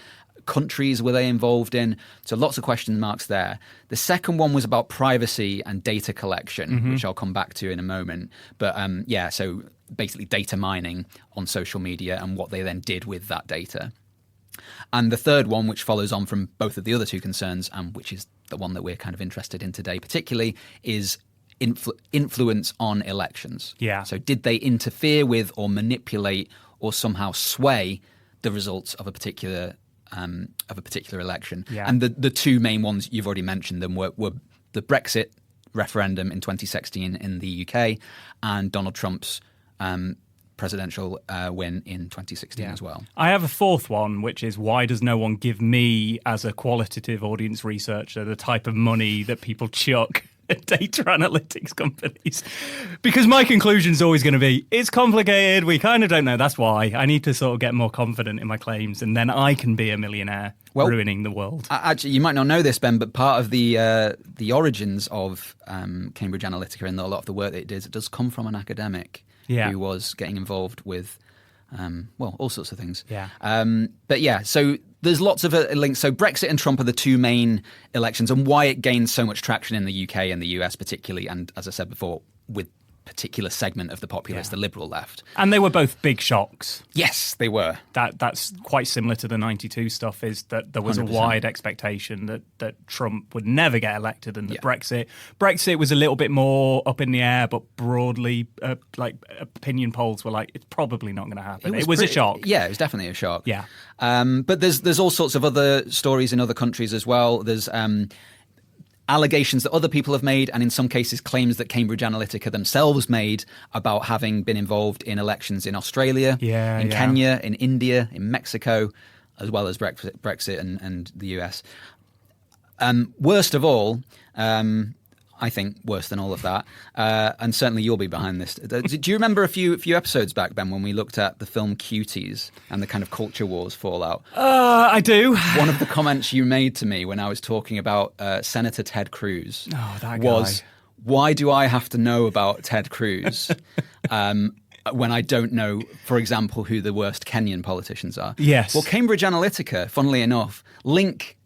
countries were they involved in. So lots of question marks there. The second one was about privacy and data collection, which I'll come back to in a moment. But so basically data mining on social media and what they then did with that data. And the third one, which follows on from both of the other two concerns, and which is the one that we're kind of interested in today particularly, is influence on elections. Yeah. So did they interfere with or manipulate or somehow sway the results of a particular election? Yeah. And the two main ones, you've already mentioned them, were the Brexit referendum in 2016 in the UK and Donald Trump's presidential win in 2016 as well. I have a fourth one, which is why does no one give me, as a qualitative audience researcher, the type of money that people chuck at data analytics companies? Because my conclusion is always going to be, it's complicated, we kind of don't know. That's why I need to sort of get more confident in my claims, and then I can be a millionaire ruining the world. Actually, you might not know this, Ben, but part of the origins of Cambridge Analytica and a lot of the work that it does come from an academic who was getting involved with, all sorts of things. Yeah. So there's lots of links. So Brexit and Trump are the two main elections, and why it gained so much traction in the UK and the US particularly, and as I said before, with particular segment of the populace, the liberal left. And they were both big shocks. Yes, they were. That's quite similar to the 92 stuff, is that there was 100%. a wide expectation that Trump would never get elected, and that Brexit was a little bit more up in the air, but broadly, opinion polls were like, it's probably not going to happen. It was a shock. Yeah, it was definitely a shock. Yeah. But there's all sorts of other stories in other countries as well. There's allegations that other people have made, and in some cases claims that Cambridge Analytica themselves made about having been involved in elections in Australia, in Kenya, in India, in Mexico, as well as Brexit and the US. Worst of all, I think worse than all of that, and certainly you'll be behind this. Do you remember a few episodes back, Ben, when we looked at the film Curtice and the kind of culture wars fallout? I do. One of the comments you made to me when I was talking about Senator Ted Cruz was, why do I have to know about Ted Cruz when I don't know, for example, who the worst Kenyan politicians are? Yes. Well, Cambridge Analytica, funnily enough, link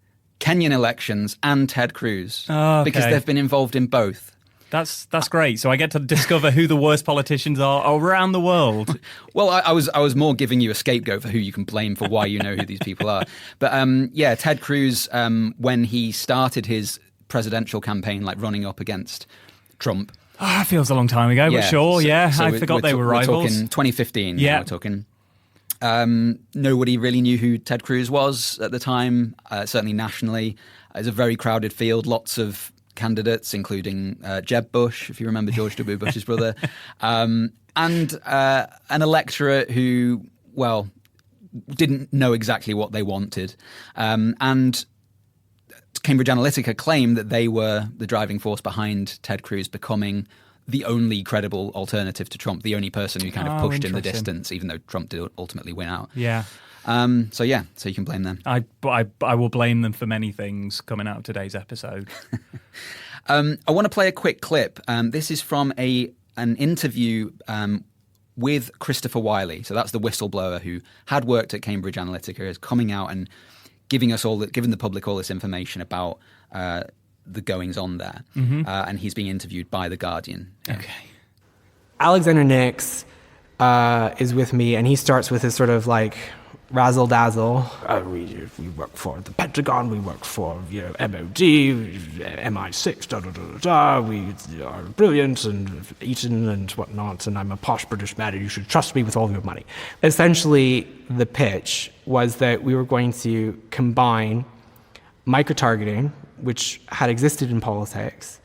Kenyan elections and Ted Cruz because they've been involved in both. That's great. So I get to discover who the worst politicians are around the world. Well, I was more giving you a scapegoat for who you can blame for why you know who these people are. But Ted Cruz, when he started his presidential campaign, like running up against Trump. That feels a long time ago, but sure, I forgot they were rivals. We're talking 2015. Yeah. We're talking. Nobody really knew who Ted Cruz was at the time, certainly nationally. It was a very crowded field, lots of candidates, including Jeb Bush, if you remember George W. Bush's brother, and an electorate who, didn't know exactly what they wanted. And Cambridge Analytica claimed that they were the driving force behind Ted Cruz becoming the only credible alternative to Trump, the only person who kind of pushed in the interesting. distance, even though Trump did ultimately win out. Yeah. So you can blame them. I will blame them for many things coming out of today's episode. I want to play a quick clip. This is from an interview with Christopher Wiley. So that's the whistleblower who had worked at Cambridge Analytica, is coming out and giving the public all this information about the goings on there. And he's being interviewed by The Guardian. Okay. Alexander Nix is with me, and he starts with his sort of like razzle dazzle. We work for the Pentagon, we work for MOD, MI6, da da da da da. We are brilliant and Eton and whatnot, and I'm a posh British man, and you should trust me with all your money. Essentially, the pitch was that we were going to combine micro-targeting, which had existed in politics,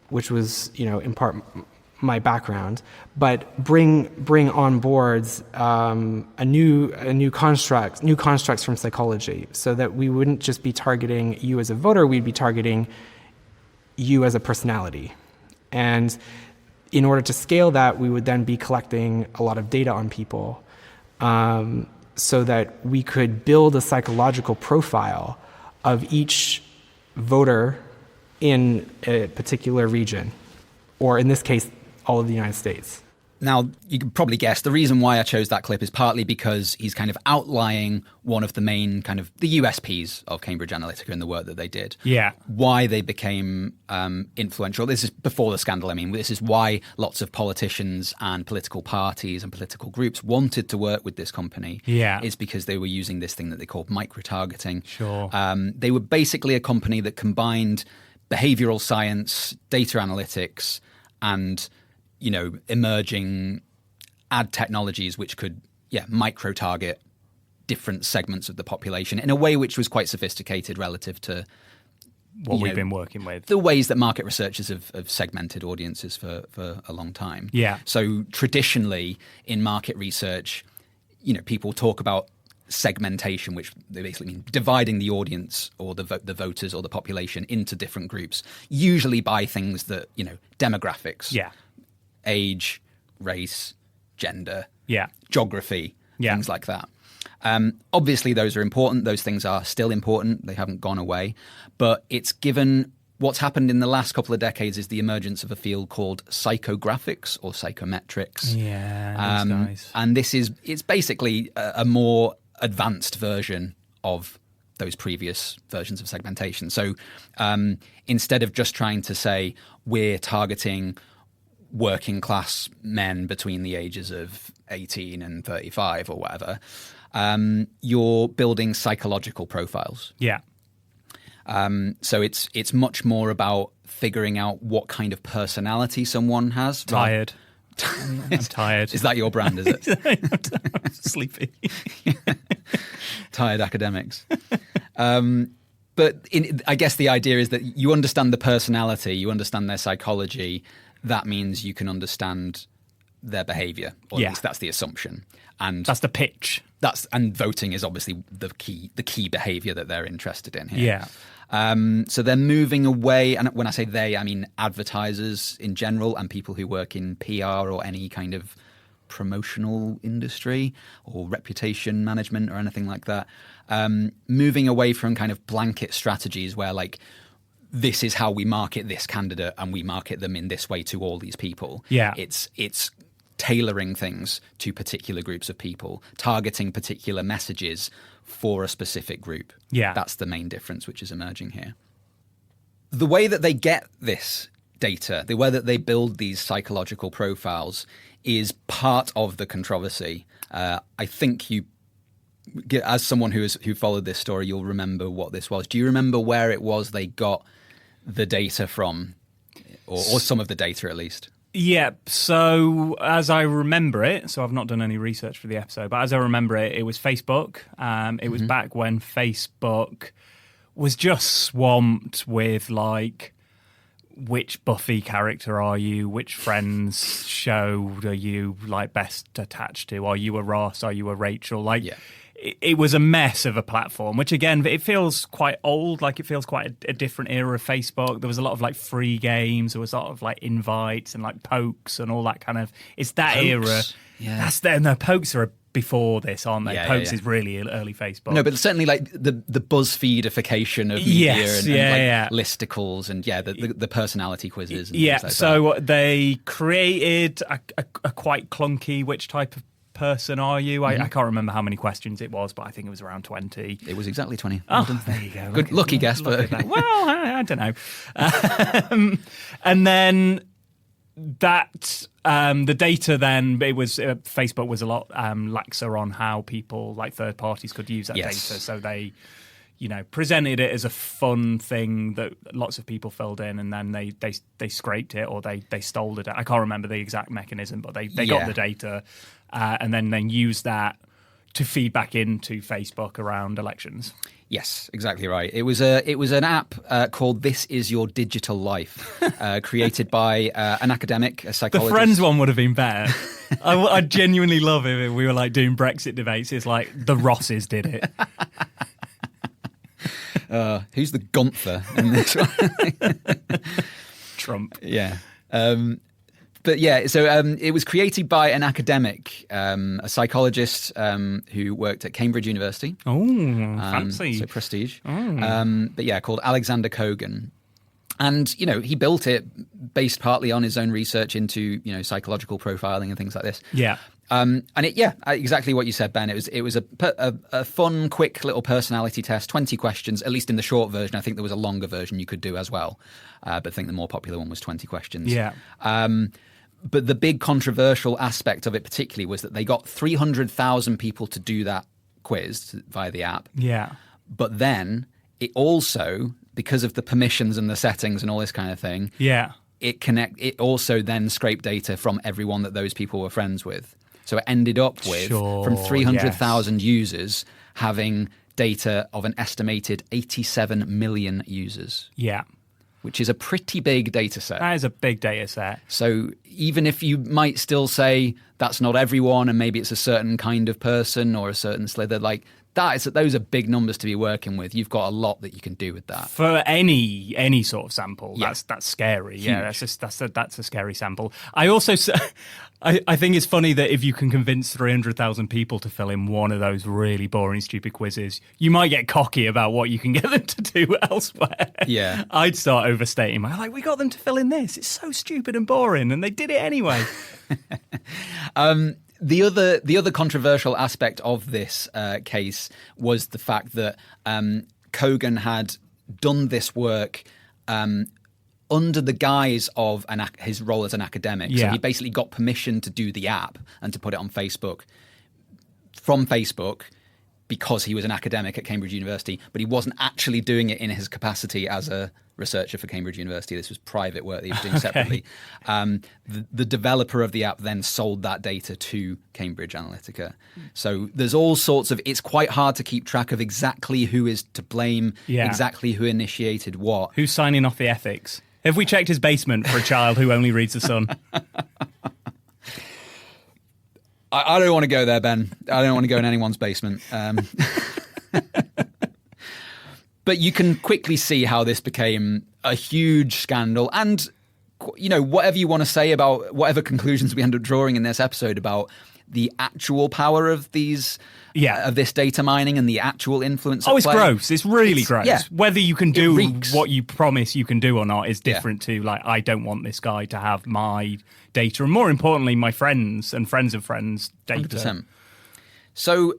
which was in part my background, but bring on boards new constructs from psychology, so that we wouldn't just be targeting you as a voter, we'd be targeting you as a personality. And in order to scale that, we would then be collecting a lot of data on people, so that we could build a psychological profile of each voter in a particular region, or in this case, all of the United States. Now, you can probably guess the reason why I chose that clip is partly because he's kind of outlining one of the main kind of the USPs of Cambridge Analytica and the work that they did. Yeah. Why they became influential. This is before the scandal, I mean. This is why lots of politicians and political parties and political groups wanted to work with this company. Yeah. Is because they were using this thing that they called micro-targeting. Sure. They were basically a company that combined behavioral science, data analytics, and emerging ad technologies which could, micro-target different segments of the population in a way which was quite sophisticated relative to what we've been working with. The ways that market researchers have segmented audiences for a long time. Yeah. So traditionally in market research, people talk about segmentation, which they basically mean dividing the audience or the voters or the population into different groups, usually by things that, demographics. Yeah. Age, race, gender, geography, things like that. Obviously, those are important. Those things are still important. They haven't gone away. But it's given what's happened in the last couple of decades is the emergence of a field called psychographics or psychometrics. Yeah, those guys. And it's basically a more advanced version of those previous versions of segmentation. So instead of just trying to say we're targeting working class men between the ages of 18 and 35 or whatever, you're building psychological profiles. Yeah. So it's much more about figuring out what kind of personality someone has. Tired. I'm tired. Is that your brand, is it? I'm sleepy. Tired academics. But I guess the idea is that you understand the personality, you understand their psychology. That means you can understand their behavior, or at least that's the assumption. And that's the pitch. And voting is obviously the key behavior that they're interested in here. Yeah. So they're moving away, and when I say they, I mean advertisers in general and people who work in PR or any kind of promotional industry or reputation management or anything like that. Moving away from kind of blanket strategies where like, this is how we market this candidate and we market them in this way to all these people. Yeah. It's tailoring things to particular groups of people, targeting particular messages for a specific group. Yeah. That's the main difference which is emerging here. The way that they get this data, the way that they build these psychological profiles is part of the controversy. I think as someone who followed this story, you'll remember what this was. Do you remember where it was they got the data from, or some of the data at least? Yeah, so as I remember it, so I've not done any research for the episode, but as I remember it, it was Facebook. It was back when Facebook was just swamped with like, which Buffy character are you? Which Friends show are you like best attached to? Are you a Ross? Are you a Rachel? Like, it was a mess of a platform, which again, it feels quite old. Like it feels quite a different era of Facebook. There was a lot of like free games. There was a lot of like invites and like pokes and all that kind of. It's that era. Yeah. That's there. No, pokes are before this, aren't they? Yeah, Pokes yeah. is really early Facebook. No, but certainly like the BuzzFeedification of media and like listicles and the personality quizzes. And things like so that. they created a quite clunky which type of person are you? I can't remember how many questions it was, but I think it was around 20. It was exactly 20. Oh, there you go. Good, lucky guess, but well, I don't know. And then that the data then it was Facebook was a lot laxer on how people like third parties could use that data, so they presented it as a fun thing that lots of people filled in, and then they scraped it or they stole it. I can't remember the exact mechanism, but they got the data and then used that to feed back into Facebook around elections. Yes, exactly right. It was an app called This Is Your Digital Life, created by an academic, a psychologist. The Friends one would have been better. I genuinely love it if we were like doing Brexit debates. It's like the Rosses did it. Who's the Gunther in this one? Trump. Yeah. But yeah, so it was created by an academic, a psychologist who worked at Cambridge University. Oh, fancy. So prestige. But yeah, called Alexander Kogan. And, he built it based partly on his own research into, psychological profiling and things like this. Yeah. And exactly what you said, Ben. It was a fun, quick little personality test, 20 questions, at least in the short version. I think there was a longer version you could do as well. But I think the more popular one was 20 questions. Yeah. But the big controversial aspect of it particularly was that they got 300,000 people to do that quiz via the app. Yeah. But then it also, because of the permissions and the settings and all this kind of thing, it also then scraped data from everyone that those people were friends with. So it ended up with, from 300,000 users, having data of an estimated 87 million users. Yeah. Which is a pretty big data set. That is a big data set. So even if you might still say that's not everyone and maybe it's a certain kind of person or a certain slither, like those are big numbers to be working with. You've got a lot that you can do with that. For any sort of sample, that's scary. Huge. Yeah, that's a scary sample. I also I think it's funny that if you can convince 300,000 people to fill in one of those really boring, stupid quizzes, you might get cocky about what you can get them to do elsewhere. Yeah. I'd start overstating we got them to fill in this. It's so stupid and boring, and they did it anyway. The other controversial aspect of this case was the fact that Kogan had done this work under the guise of his role as an academic. Yeah. So he basically got permission to do the app and to put it on Facebook from Facebook because he was an academic at Cambridge University, but he wasn't actually doing it in his capacity as a researcher for Cambridge University. This was private work that he was doing separately. The developer of the app then sold that data to Cambridge Analytica. So there's all sorts of, it's quite hard to keep track of exactly who is to blame, exactly who initiated what. Who's signing off the ethics? Have we checked his basement for a child who only reads The Sun? I don't want to go there, Ben. I don't want to go in anyone's basement. But you can quickly see how this became a huge scandal. And, whatever you want to say about whatever conclusions we end up drawing in this episode about the actual power of these, of this data mining and the actual influence. Oh, it's gross. It's really gross. Yeah. Whether you can do what you promise you can do or not is different to I don't want this guy to have my data. And more importantly, my friends and friends of friends' data. 100%. So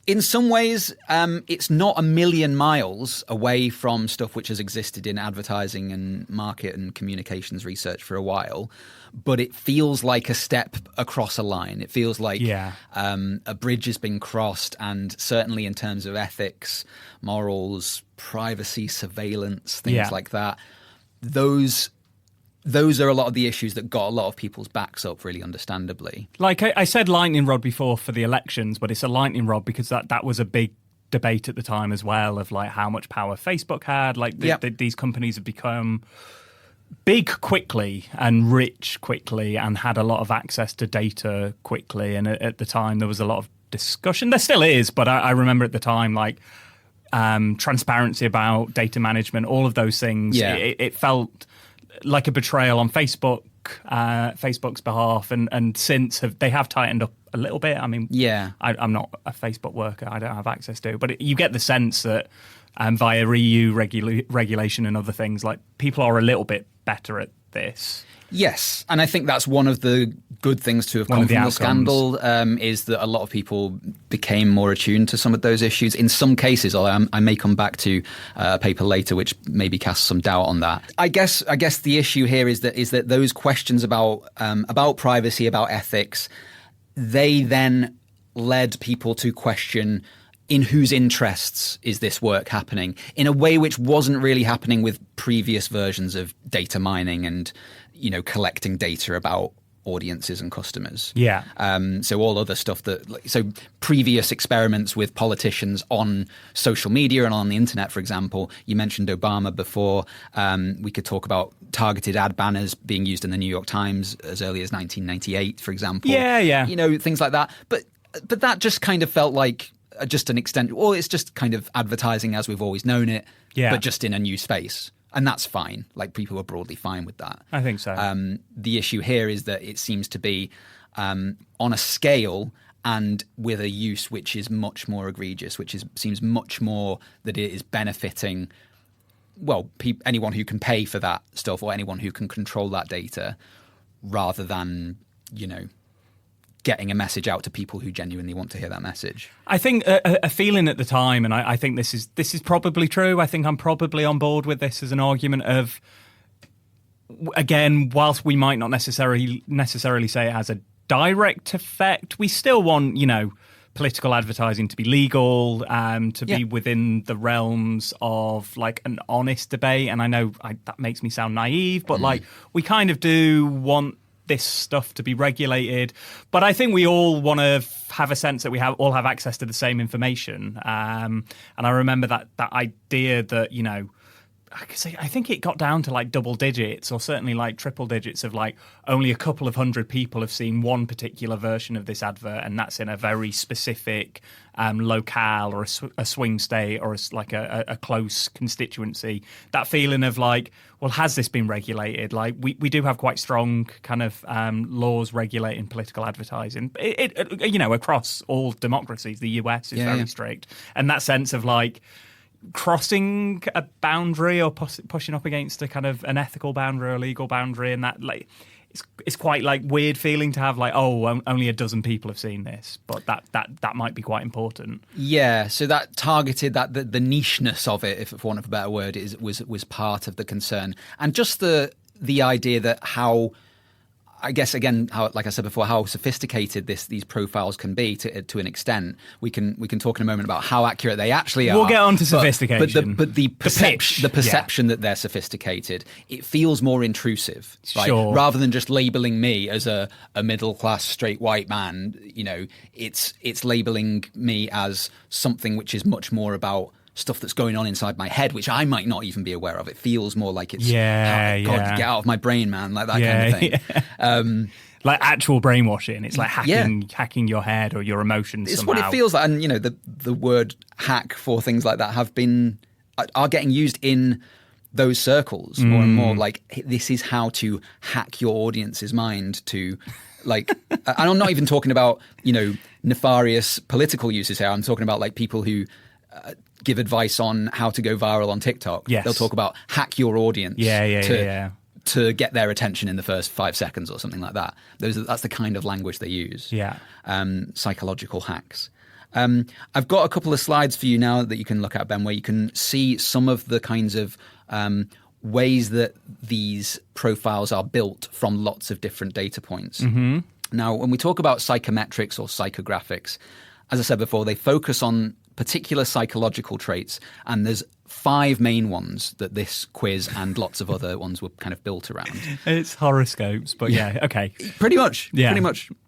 in some ways, it's not a million miles away from stuff which has existed in advertising and market and communications research for a while, but it feels like a step across a line. It feels like a bridge has been crossed, and certainly in terms of ethics, morals, privacy, surveillance, things like that, those are a lot of the issues that got a lot of people's backs up, really understandably. Like I said lightning rod before for the elections, but it's a lightning rod because that was a big debate at the time as well of how much power Facebook had. These companies have become big quickly and rich quickly and had a lot of access to data quickly. And at the time, there was a lot of discussion. There still is, but I remember at the time, like, transparency about data management, all of those things. Yeah. It felt like a betrayal on Facebook's behalf, and since they have tightened up a little bit. I mean, yeah, I'm not a Facebook worker. I don't have access to it, but you get the sense that via EU regulation and other things, like, people are a little bit better at this. Yes, and I think that's one of the good things to have come from the scandal, is that a lot of people became more attuned to some of those issues. In some cases, I may come back to a paper later which maybe casts some doubt on that. I guess the issue here is that those questions about privacy, about ethics, they then led people to question, in whose interests is this work happening, in a way which wasn't really happening with previous versions of data mining and, collecting data about audiences and customers. Yeah. So all other stuff so previous experiments with politicians on social media and on the internet, for example, you mentioned Obama before. We could talk about targeted ad banners being used in the New York Times as early as 1998, for example. Yeah. Things like that. But that just kind of felt like just an extent. Well, it's just kind of advertising as we've always known it, but just in a new space. And that's fine. Like, people are broadly fine with that. I think so. The issue here is that it seems to be on a scale and with a use which is much more egregious, seems much more that it is benefiting, anyone who can pay for that stuff or anyone who can control that data, rather than, getting a message out to people who genuinely want to hear that message. I think a feeling at the time, and I think this is probably true. I think I'm probably on board with this as an argument of, again, whilst we might not necessarily say it has a direct effect, we still want, political advertising to be legal, to be within the realms of, like, an honest debate. And I know that makes me sound naive, but like, we kind of do want this stuff to be regulated, but I think we all want to have a sense that we all have access to the same information. And I remember that idea that, I think it got down to like double digits, or certainly like triple digits, of like only a couple of hundred people have seen one particular version of this advert, and that's in a very specific locale or a swing state or a close constituency. That feeling of like, well, has this been regulated? Like, we do have quite strong kind of laws regulating political advertising. It across all democracies, the US is very strict, and that sense of like, crossing a boundary or pushing up against a kind of an ethical boundary or a legal boundary, and that, like, it's quite like weird feeling to have, like, only a dozen people have seen this, but that might be quite important. Yeah, so that targeted, that the nicheness of it, if for want of a better word, was part of the concern, and just the idea that how, I guess, again, how, like I said before, how sophisticated these profiles can be to an extent. We can talk in a moment about how accurate they actually are. We'll get on to sophistication. But the perception that they're sophisticated, it feels more intrusive. Right? Sure. Rather than just labeling me as a middle class straight white man, it's labeling me as something which is much more about stuff that's going on inside my head, which I might not even be aware of. It feels more like it's, God, get out of my brain, man, like that kind of thing. Yeah. Like actual brainwashing. It's like hacking your head or your emotions. It's somehow. what it feels like. And, the word hack for things like that are getting used in those circles more and more. Like, this is how to hack your audience's mind to, like, and I'm not even talking about, nefarious political uses here. I'm talking about, like, people who give advice on how to go viral on TikTok. Yes. They'll talk about hack your audience to get their attention in the first 5 seconds or something like that. That's the kind of language they use. Yeah. Psychological hacks. I've got a couple of slides for you now that you can look at, Ben, where you can see some of the kinds of ways that these profiles are built from lots of different data points. Mm-hmm. Now, when we talk about psychometrics or psychographics, as I said before, they focus on particular psychological traits, and there's 5 main ones that this quiz and lots of other ones were kind of built around. It's horoscopes, but okay. Pretty much.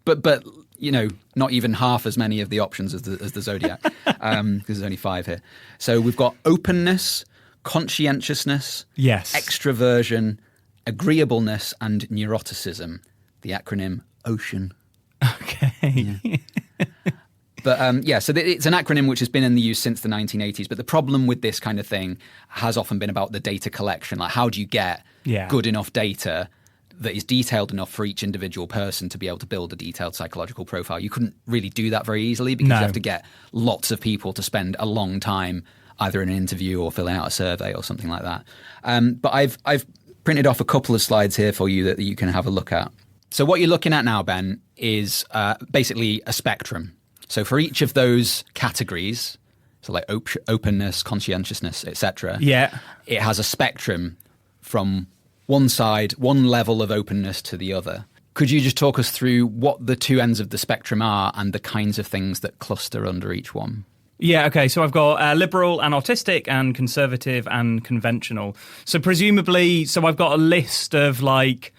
But not even half as many of the options as the Zodiac, because there's only 5 here. So we've got openness, conscientiousness, extroversion, agreeableness, and neuroticism. The acronym OCEAN. Okay. Yeah. But so it's an acronym which has been in the use since the 1980s. But the problem with this kind of thing has often been about the data collection. Like, how do you get good enough data that is detailed enough for each individual person to be able to build a detailed psychological profile? You couldn't really do that very easily because you have to get lots of people to spend a long time either in an interview or filling out a survey or something like that. But I've printed off a couple of slides here for you that you can have a look at. So what you're looking at now, Ben, is basically a spectrum. So for each of those categories, so like openness, conscientiousness, etc., it has a spectrum from one side, one level of openness to the other. Could you just talk us through what the two ends of the spectrum are and the kinds of things that cluster under each one? Yeah, okay, so I've got liberal and autistic and conservative and conventional. So presumably, I've got a list of like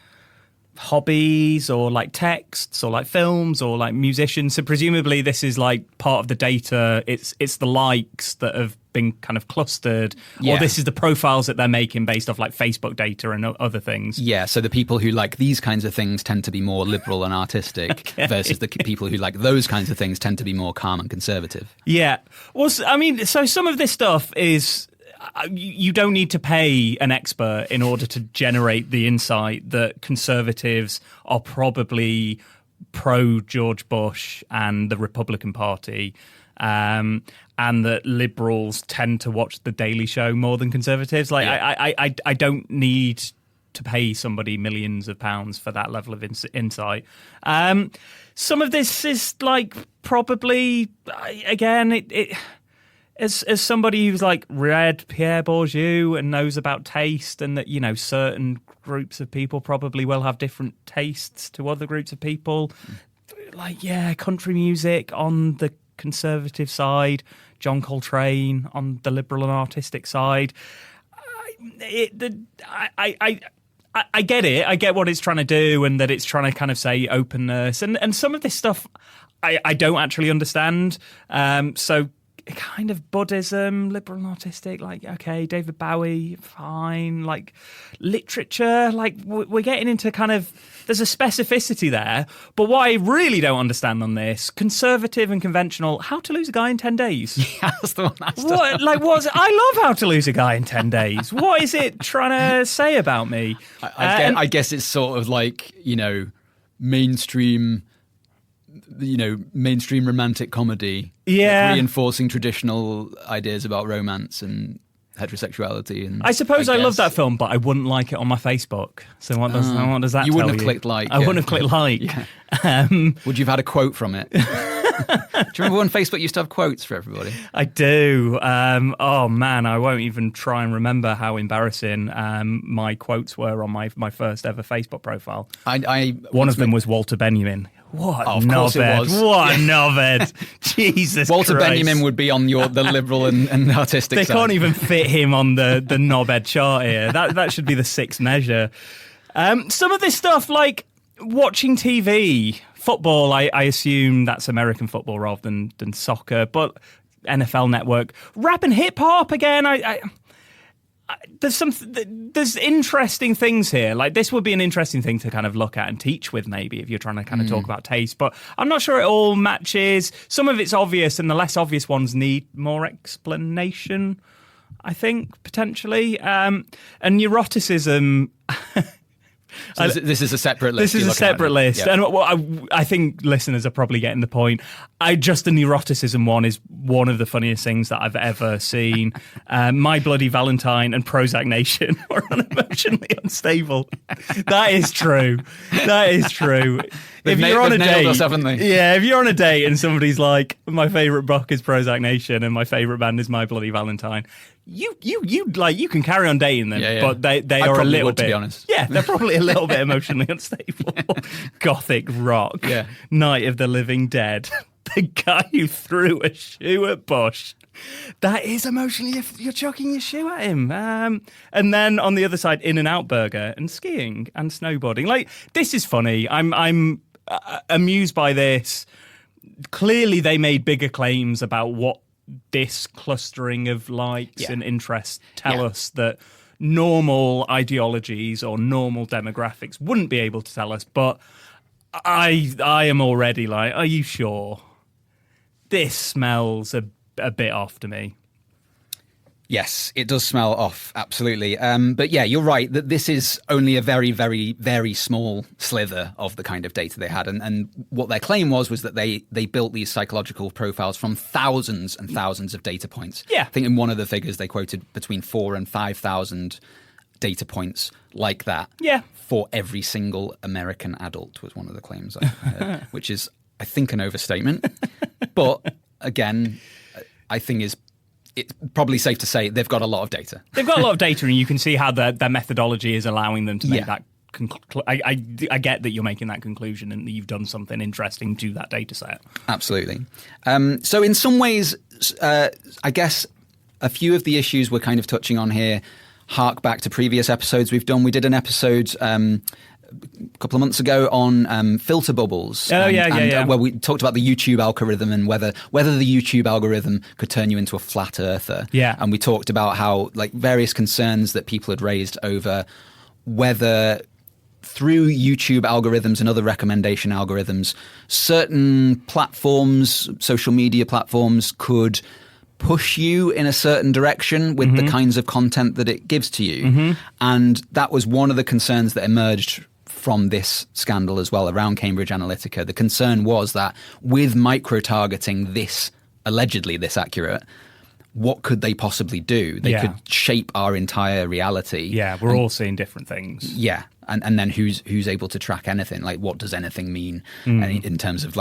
hobbies or like texts or like films or like musicians. So presumably this is like part of the data. It's the likes that have been kind of clustered, or this is the profiles that they're making based off like Facebook data and other things. Yeah, so the people who like these kinds of things tend to be more liberal and artistic versus the people who like those kinds of things tend to be more calm and conservative. Yeah. Well, I mean, so some of this stuff is you don't need to pay an expert in order to generate the insight that conservatives are probably pro George Bush and the Republican Party, and that liberals tend to watch The Daily Show more than conservatives. Like, I don't need to pay somebody millions of pounds for that level of insight. Some of this is like probably, again, As somebody who's like read Pierre Bourdieu and knows about taste, and that, you know, certain groups of people probably will have different tastes to other groups of people. Like, country music on the conservative side, John Coltrane on the liberal and artistic side. I get it. I get what it's trying to do, and that it's trying to kind of say openness. And some of this stuff I don't actually understand. So kind of Buddhism, liberal and artistic, like, okay, David Bowie, fine. Like, literature, like, we're getting into kind of, there's a specificity there. But what I really don't understand on this, conservative and conventional, How to Lose a Guy in 10 Days. Yeah, that's the one I I love How to Lose a Guy in 10 Days. What is it trying to say about me? I guess it's sort of like, mainstream romantic comedy, like reinforcing traditional ideas about romance and heterossexualdy. And I suppose I love that film, but I wouldn't like it on my Facebook. So what does that tell you? You wouldn't have clicked like. I wouldn't have clicked like. Yeah. Would you have had a quote from it? Do you remember when Facebook used to have quotes for everybody? I do. Oh man, I won't even try and remember how embarrassing my quotes were on my first ever Facebook profile. One of them was Walter Benjamin. What a knobhead. What a knobhead. Jesus Walter Christ. Benjamin would be on the liberal and artistic they side. They can't even fit him on the knobhead chart here. That should be the sixth measure. Some of this stuff, like watching TV, football, I assume that's American football rather than soccer, but NFL Network. Rap and hip-hop, again, there's interesting things here. Like, this would be an interesting thing to kind of look at and teach with, maybe, if you're trying to kind of talk about taste. But I'm not sure it all matches. Some of it's obvious, and the less obvious ones need more explanation, I think, potentially. And neuroticism. So this is a separate list. This is a separate list. Yeah. And I think listeners are probably getting the point. The neuroticism one is one of the funniest things that I've ever seen. My Bloody Valentine and Prozac Nation are unemotionally unstable. That is true. If you're on a date, us, haven't they? Yeah, if you're on a date and somebody's like, my favourite book is Prozac Nation and my favourite band is My Bloody Valentine, you can carry on dating them, but they are a little bit, to be honest. Yeah, they're probably a little bit emotionally unstable. Gothic rock, Night of the Living Dead, the guy who threw a shoe at Bush. That is emotionally, you're chucking your shoe at him. And then on the other side, In-N-Out Burger and skiing and snowboarding. Like, this is funny. I'm amused by this. Clearly, they made bigger claims about what this clustering of likes and interests tell us that normal ideologies or normal demographics wouldn't be able to tell us. But I am already like, are you sure? this smells a bit off to me. Yes, it does smell off, absolutely. But yeah, you're right that this is only a very, very, very small slither of the kind of data they had. And what their claim was that they built these psychological profiles from thousands and thousands of data points. Yeah. I think in one of the figures they quoted between 4,000 and 5,000 data points like that. Yeah. For every single American adult was one of the claims I heard, which is, I think, an overstatement. But again, I think it's probably safe to say they've got a lot of data. They've got a lot of data, and you can see how their methodology is allowing them to make that. I get that you're making that conclusion and that you've done something interesting to that data set. Absolutely. So in some ways, I guess a few of the issues we're kind of touching on here hark back to previous episodes we've done. We did an episode a couple of months ago on filter bubbles. Where we talked about the YouTube algorithm and whether the YouTube algorithm could turn you into a flat earther. Yeah. And we talked about how various concerns that people had raised over whether through YouTube algorithms and other recommendation algorithms, certain platforms, social media platforms, could push you in a certain direction with the kinds of content that it gives to you. And that was one of the concerns that emerged from this scandal as well around Cambridge Analytica. The concern was that with micro-targeting allegedly this accurate, what could they possibly do? They could shape our entire reality. Yeah, we're all seeing different things. Yeah. And then who's able to track anything? What does anything mean in terms of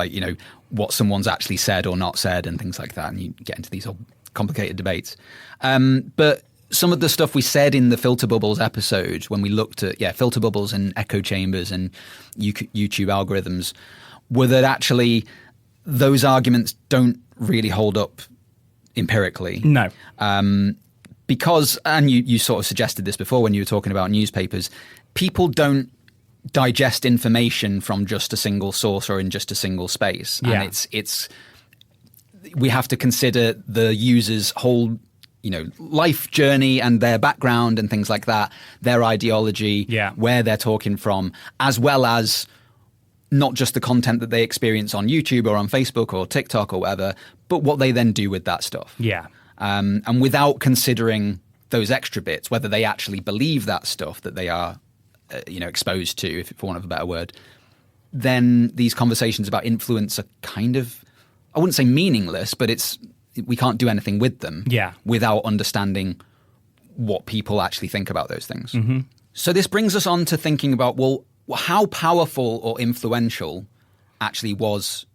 what someone's actually said or not said and things like that? And you get into these complicated debates. But some of the stuff we said in the filter bubbles episode when we looked at filter bubbles and echo chambers and YouTube algorithms were that actually those arguments don't really hold up empirically. No. Because, and you sort of suggested this before when you were talking about newspapers, people don't digest information from just a single source or in just a single space. Yeah. And it's we have to consider the user's whole life journey and their background and things like that, their ideology, where they're talking from, as well as not just the content that they experience on YouTube or on Facebook or TikTok or whatever, but what they then do with that stuff. Yeah. And without considering those extra bits, whether they actually believe that stuff that they are, exposed to, for want of a better word, then these conversations about influence are kind of, I wouldn't say meaningless, but we can't do anything with them without understanding what people actually think about those things. So this brings us on to thinking about, well, how powerful or influential actually was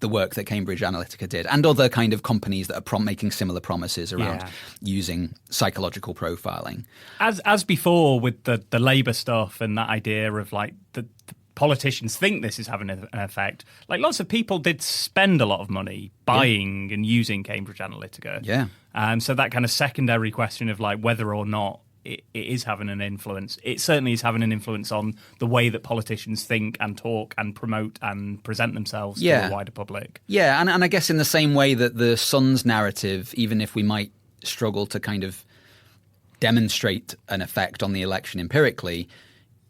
the work that Cambridge Analytica did and other kind of companies that are making similar promises around using psychological profiling. As before with the Labour stuff and that idea of the politicians think this is having an effect. Lots of people did spend a lot of money buying and using Cambridge Analytica. Yeah. So that kind of secondary question of whether or not it is having an influence. It certainly is having an influence on the way that politicians think and talk and promote and present themselves to the wider public. Yeah, and I guess in the same way that the Sun's narrative, even if we might struggle to kind of demonstrate an effect on the election empirically,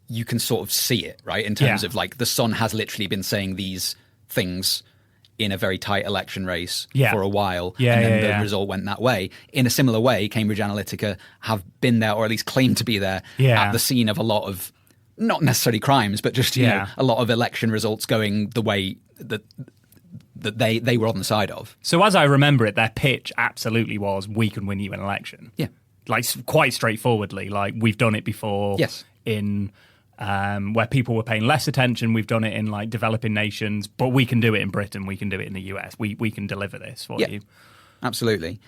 you can sort of see it, right? In terms of the Sun has literally been saying these things in a very tight election race for a while, and then the result went that way. In a similar way, Cambridge Analytica have been there, or at least claimed to be there, at the scene of a lot of, not necessarily crimes, but just a lot of election results going the way that they were on the side of. So as I remember it, their pitch absolutely was, we can win you an election. Yeah. Quite straightforwardly, we've done it before. Yes. In where people were paying less attention. We've done it in developing nations, but we can do it in Britain. We can do it in the US. We can deliver this for you. Absolutely.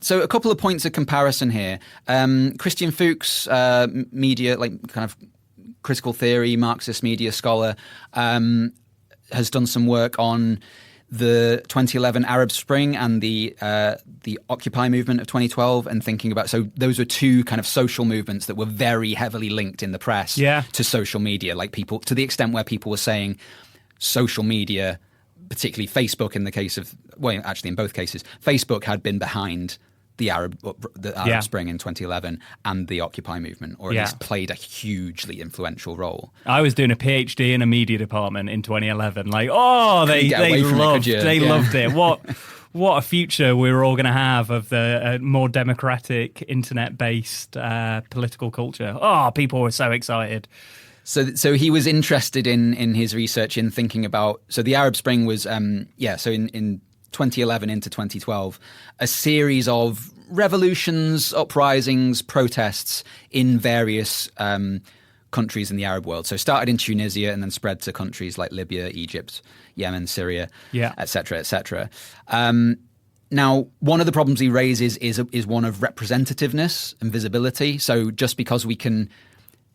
So a couple of points of comparison here. Christian Fuchs, media, kind of critical theory, Marxist media scholar, has done some work on the 2011 Arab Spring and the Occupy movement of 2012, and thinking about, so those were two kind of social movements that were very heavily linked in the press to social media, people, to the extent where people were saying social media, particularly Facebook in the case of, well, actually in both cases, Facebook had been behind the Arab Spring in 2011 and the Occupy movement, or at least played a hugely influential role. I was doing a PhD in a media department in 2011. Like, they loved it. What a future we were all going to have of the more democratic, internet-based political culture. Oh, people were so excited. So he was interested in his research in thinking about. So the Arab Spring was in 2011 into 2012, a series of revolutions, uprisings, protests in various countries in the Arab world. So started in Tunisia and then spread to countries like Libya, Egypt, Yemen, Syria, et cetera, et cetera. Now, one of the problems he raises is one of representativeness and visibility. So just because we can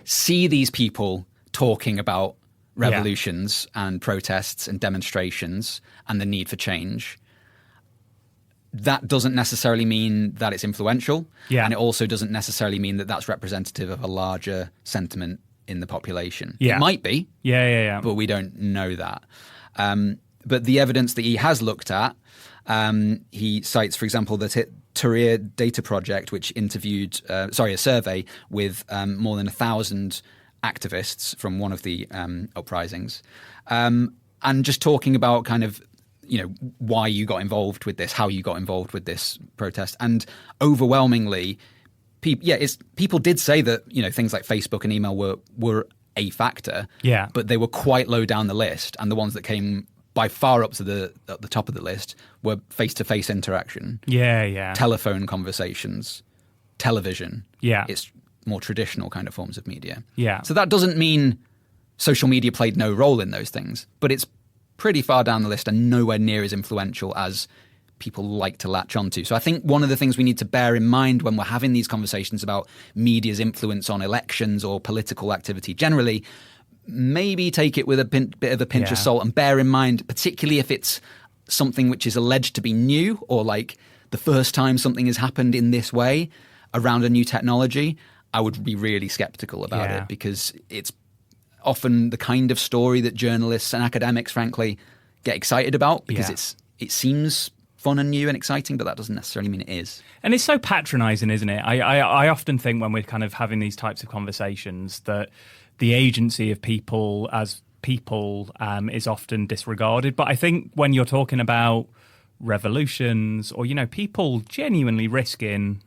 see these people talking about revolutions and protests and demonstrations and the need for change, that doesn't necessarily mean that it's influential. Yeah. And it also doesn't necessarily mean that that's representative of a larger sentiment in the population. Yeah. It might be. Yeah. But we don't know that. But the evidence that he has looked at, he cites, for example, the Tahrir Data Project, which interviewed, a survey with more than 1,000 activists from one of the uprisings, and just talking about kind of, why you got involved with this, how you got involved with this protest. And overwhelmingly, people did say that, things like Facebook and email were a factor, but they were quite low down the list. And the ones that came by far up to the top of the list were face-to-face interaction, telephone conversations, television. It's more traditional kind of forms of media. So that doesn't mean social media played no role in those things, but it's pretty far down the list and nowhere near as influential as people like to latch onto. So I think one of the things we need to bear in mind when we're having these conversations about media's influence on elections or political activity generally, maybe take it with a bit of a pinch of salt, and bear in mind, particularly if it's something which is alleged to be new, or like the first time something has happened in this way around a new technology, I would be really skeptical about it, because it's often the kind of story that journalists and academics, frankly, get excited about, because it seems fun and new and exciting, but that doesn't necessarily mean it is. And it's so patronizing, isn't it? I often think when we're kind of having these types of conversations that the agency of people as people is often disregarded. But I think when you're talking about revolutions or, people genuinely risking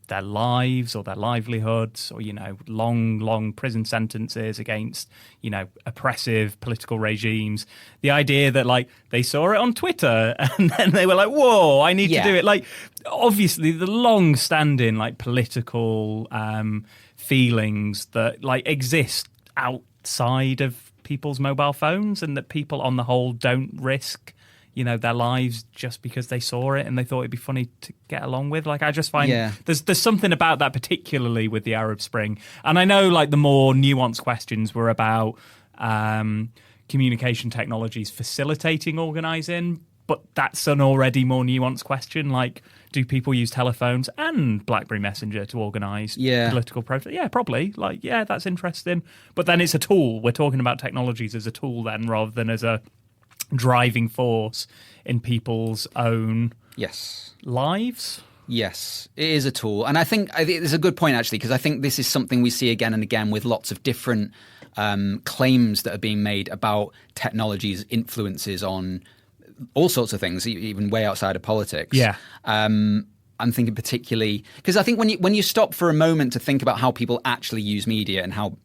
their lives or their livelihoods or, long prison sentences against, oppressive political regimes. The idea that, like, they saw it on Twitter and then they were like, whoa, I need to do it. Like, obviously, the long-standing, like, political feelings that, like, exist outside of people's mobile phones, and that people, on the whole, don't risk their lives just because they saw it and they thought it'd be funny to get along with. Like, I just find there's something about that, particularly with the Arab Spring. And I know, like, the more nuanced questions were about communication technologies facilitating organising, but that's an already more nuanced question. Like, do people use telephones and BlackBerry Messenger to organise political protests? Yeah, probably. Like, that's interesting. But then it's a tool. We're talking about technologies as a tool then, rather than as a driving force in people's own lives. Yes, it is a tool. And I think it's a good point, actually, because I think this is something we see again and again with lots of different claims that are being made about technology's influences on all sorts of things, even way outside of politics. I'm thinking particularly, because I think when you stop for a moment to think about how people actually use media and how,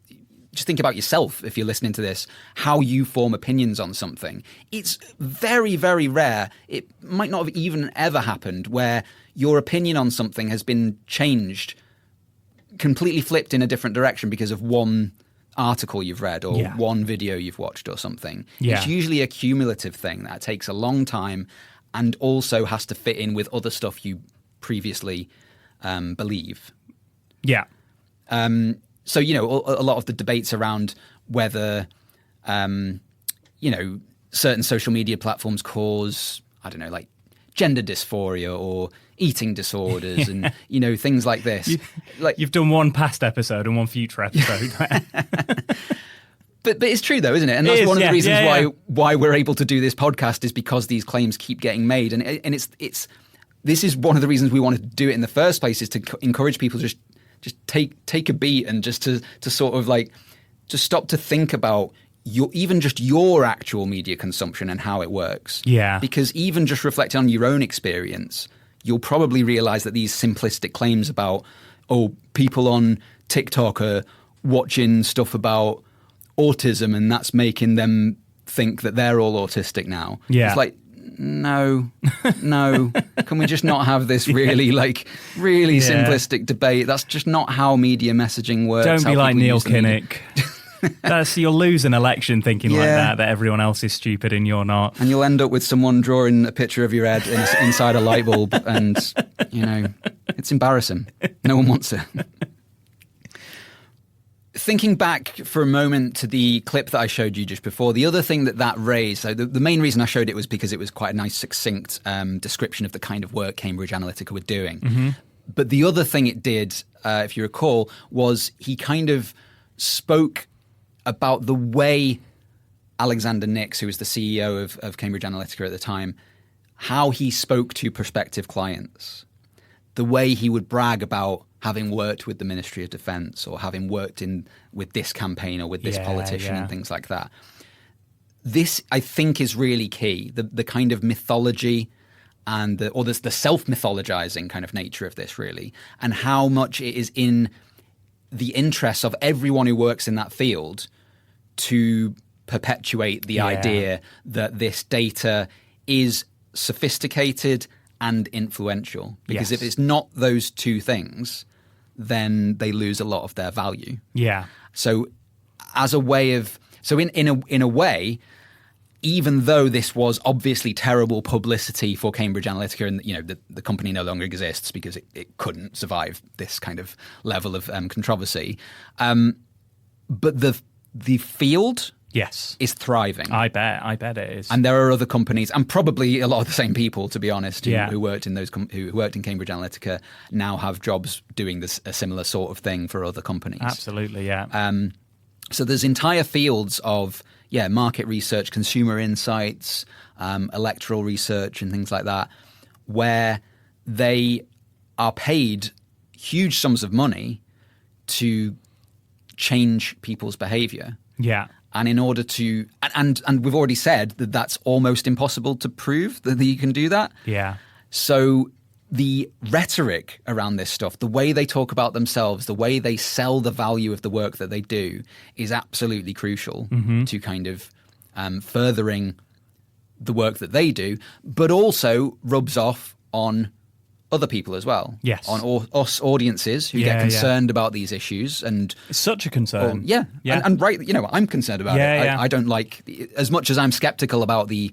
just think about yourself, if you're listening to this, how you form opinions on something. It's very, very rare. It might not have even ever happened where your opinion on something has been changed, completely flipped in a different direction because of one article you've read or one video you've watched or something. It's usually a cumulative thing that takes a long time and also has to fit in with other stuff you previously believe. So, a lot of the debates around whether, certain social media platforms cause, I don't know, like gender dysphoria or eating disorders and, things like this. You've done one past episode and one future episode. But it's true, though, isn't it? And that's one of the reasons why we're able to do this podcast, is because these claims keep getting made. And it's this is one of the reasons we wanted to do it in the first place, is to encourage people to just take a beat and just to sort of like just stop to think about your actual media consumption and how it works. Yeah. Because even just reflecting on your own experience, you'll probably realize that these simplistic claims about, people on TikTok are watching stuff about autism and that's making them think that they're all autistic now. Yeah. It's like, no. Can we just not have this really simplistic debate? That's just not how media messaging works. Don't be like Neil Kinnock. media. You'll lose an election thinking like that everyone else is stupid and you're not. And you'll end up with someone drawing a picture of your head inside a light bulb, and, it's embarrassing. No one wants it. Thinking back for a moment to the clip that I showed you just before, the other thing that raised, so the main reason I showed it was because it was quite a nice, succinct description of the kind of work Cambridge Analytica were doing. Mm-hmm. But the other thing it did, if you recall, was he kind of spoke about the way Alexander Nix, who was the CEO of Cambridge Analytica at the time, how he spoke to prospective clients, the way he would brag about having worked with the Ministry of Defence or having worked with this campaign or with this politician and things like that. This, I think, is really key. The kind of mythology and the self-mythologizing kind of nature of this, really, and how much it is in the interests of everyone who works in that field to perpetuate the idea that this data is sophisticated and influential. Because if it's not those two things, then they lose a lot of their value. Yeah. So as a way of, in a way, even though this was obviously terrible publicity for Cambridge Analytica, and the company no longer exists because it couldn't survive this kind of level of controversy, but the field is thriving. I bet it is. And there are other companies, and probably a lot of the same people, to be honest, who worked in who worked in Cambridge Analytica now have jobs doing a similar sort of thing for other companies. Absolutely, yeah. So there's entire fields of market research, consumer insights, electoral research, and things like that, where they are paid huge sums of money to change people's behavior. Yeah. And in order to, and we've already said that that's almost impossible to prove that you can do that. Yeah. So the rhetoric around this stuff, the way they talk about themselves, the way they sell the value of the work that they do is absolutely crucial to kind of furthering the work that they do, but also rubs off on other people as well. Yes. On us audiences who get concerned about these issues. And it's such a concern. And right, I'm concerned about it. I don't like, as much as I'm skeptical about the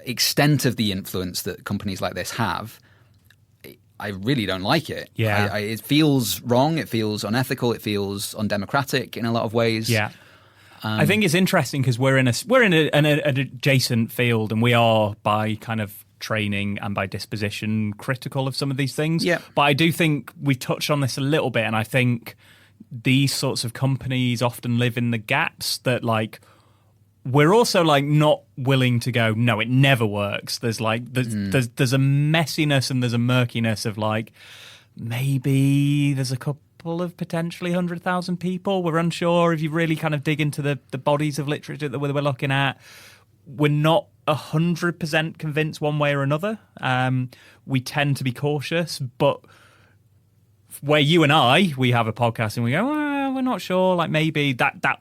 extent of the influence that companies like this have, I really don't like it. Yeah. It feels wrong. It feels unethical. It feels undemocratic in a lot of ways. Yeah. I think it's interesting because we're in an adjacent field, and we are, by kind of training and by disposition, critical of some of these things. Yeah. But I do think we touched on this a little bit, and I think these sorts of companies often live in the gaps that, like, we're also like not willing to go, no, it never works. There's a messiness and there's a murkiness of like, maybe there's a couple of potentially 100,000 people. We're unsure if you really kind of dig into the bodies of literature that we're looking at. We're not 100% convinced one way or another. We tend to be cautious, but where you and we have a podcast and we go, we're not sure. Like maybe that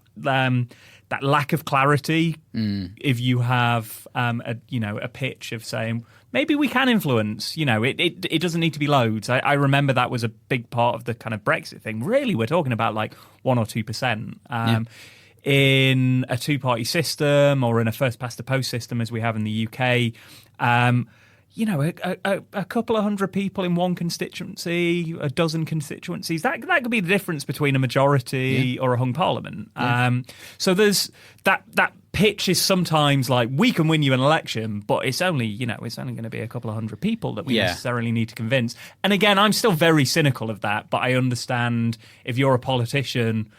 lack of clarity. If you have a pitch of saying maybe we can influence, it doesn't need to be loads. I remember that was a big part of the kind of Brexit thing. Really, we're talking about like 1 or 2%. In a two-party system or in a first-past-the-post system as we have in the UK, a couple of hundred people in one constituency, a dozen constituencies, that could be the difference between a majority or a hung parliament. So there's that pitch is sometimes like, we can win you an election, but it's only going to be a couple of hundred people that we necessarily need to convince. And again, I'm still very cynical of that, but I understand if you're a politician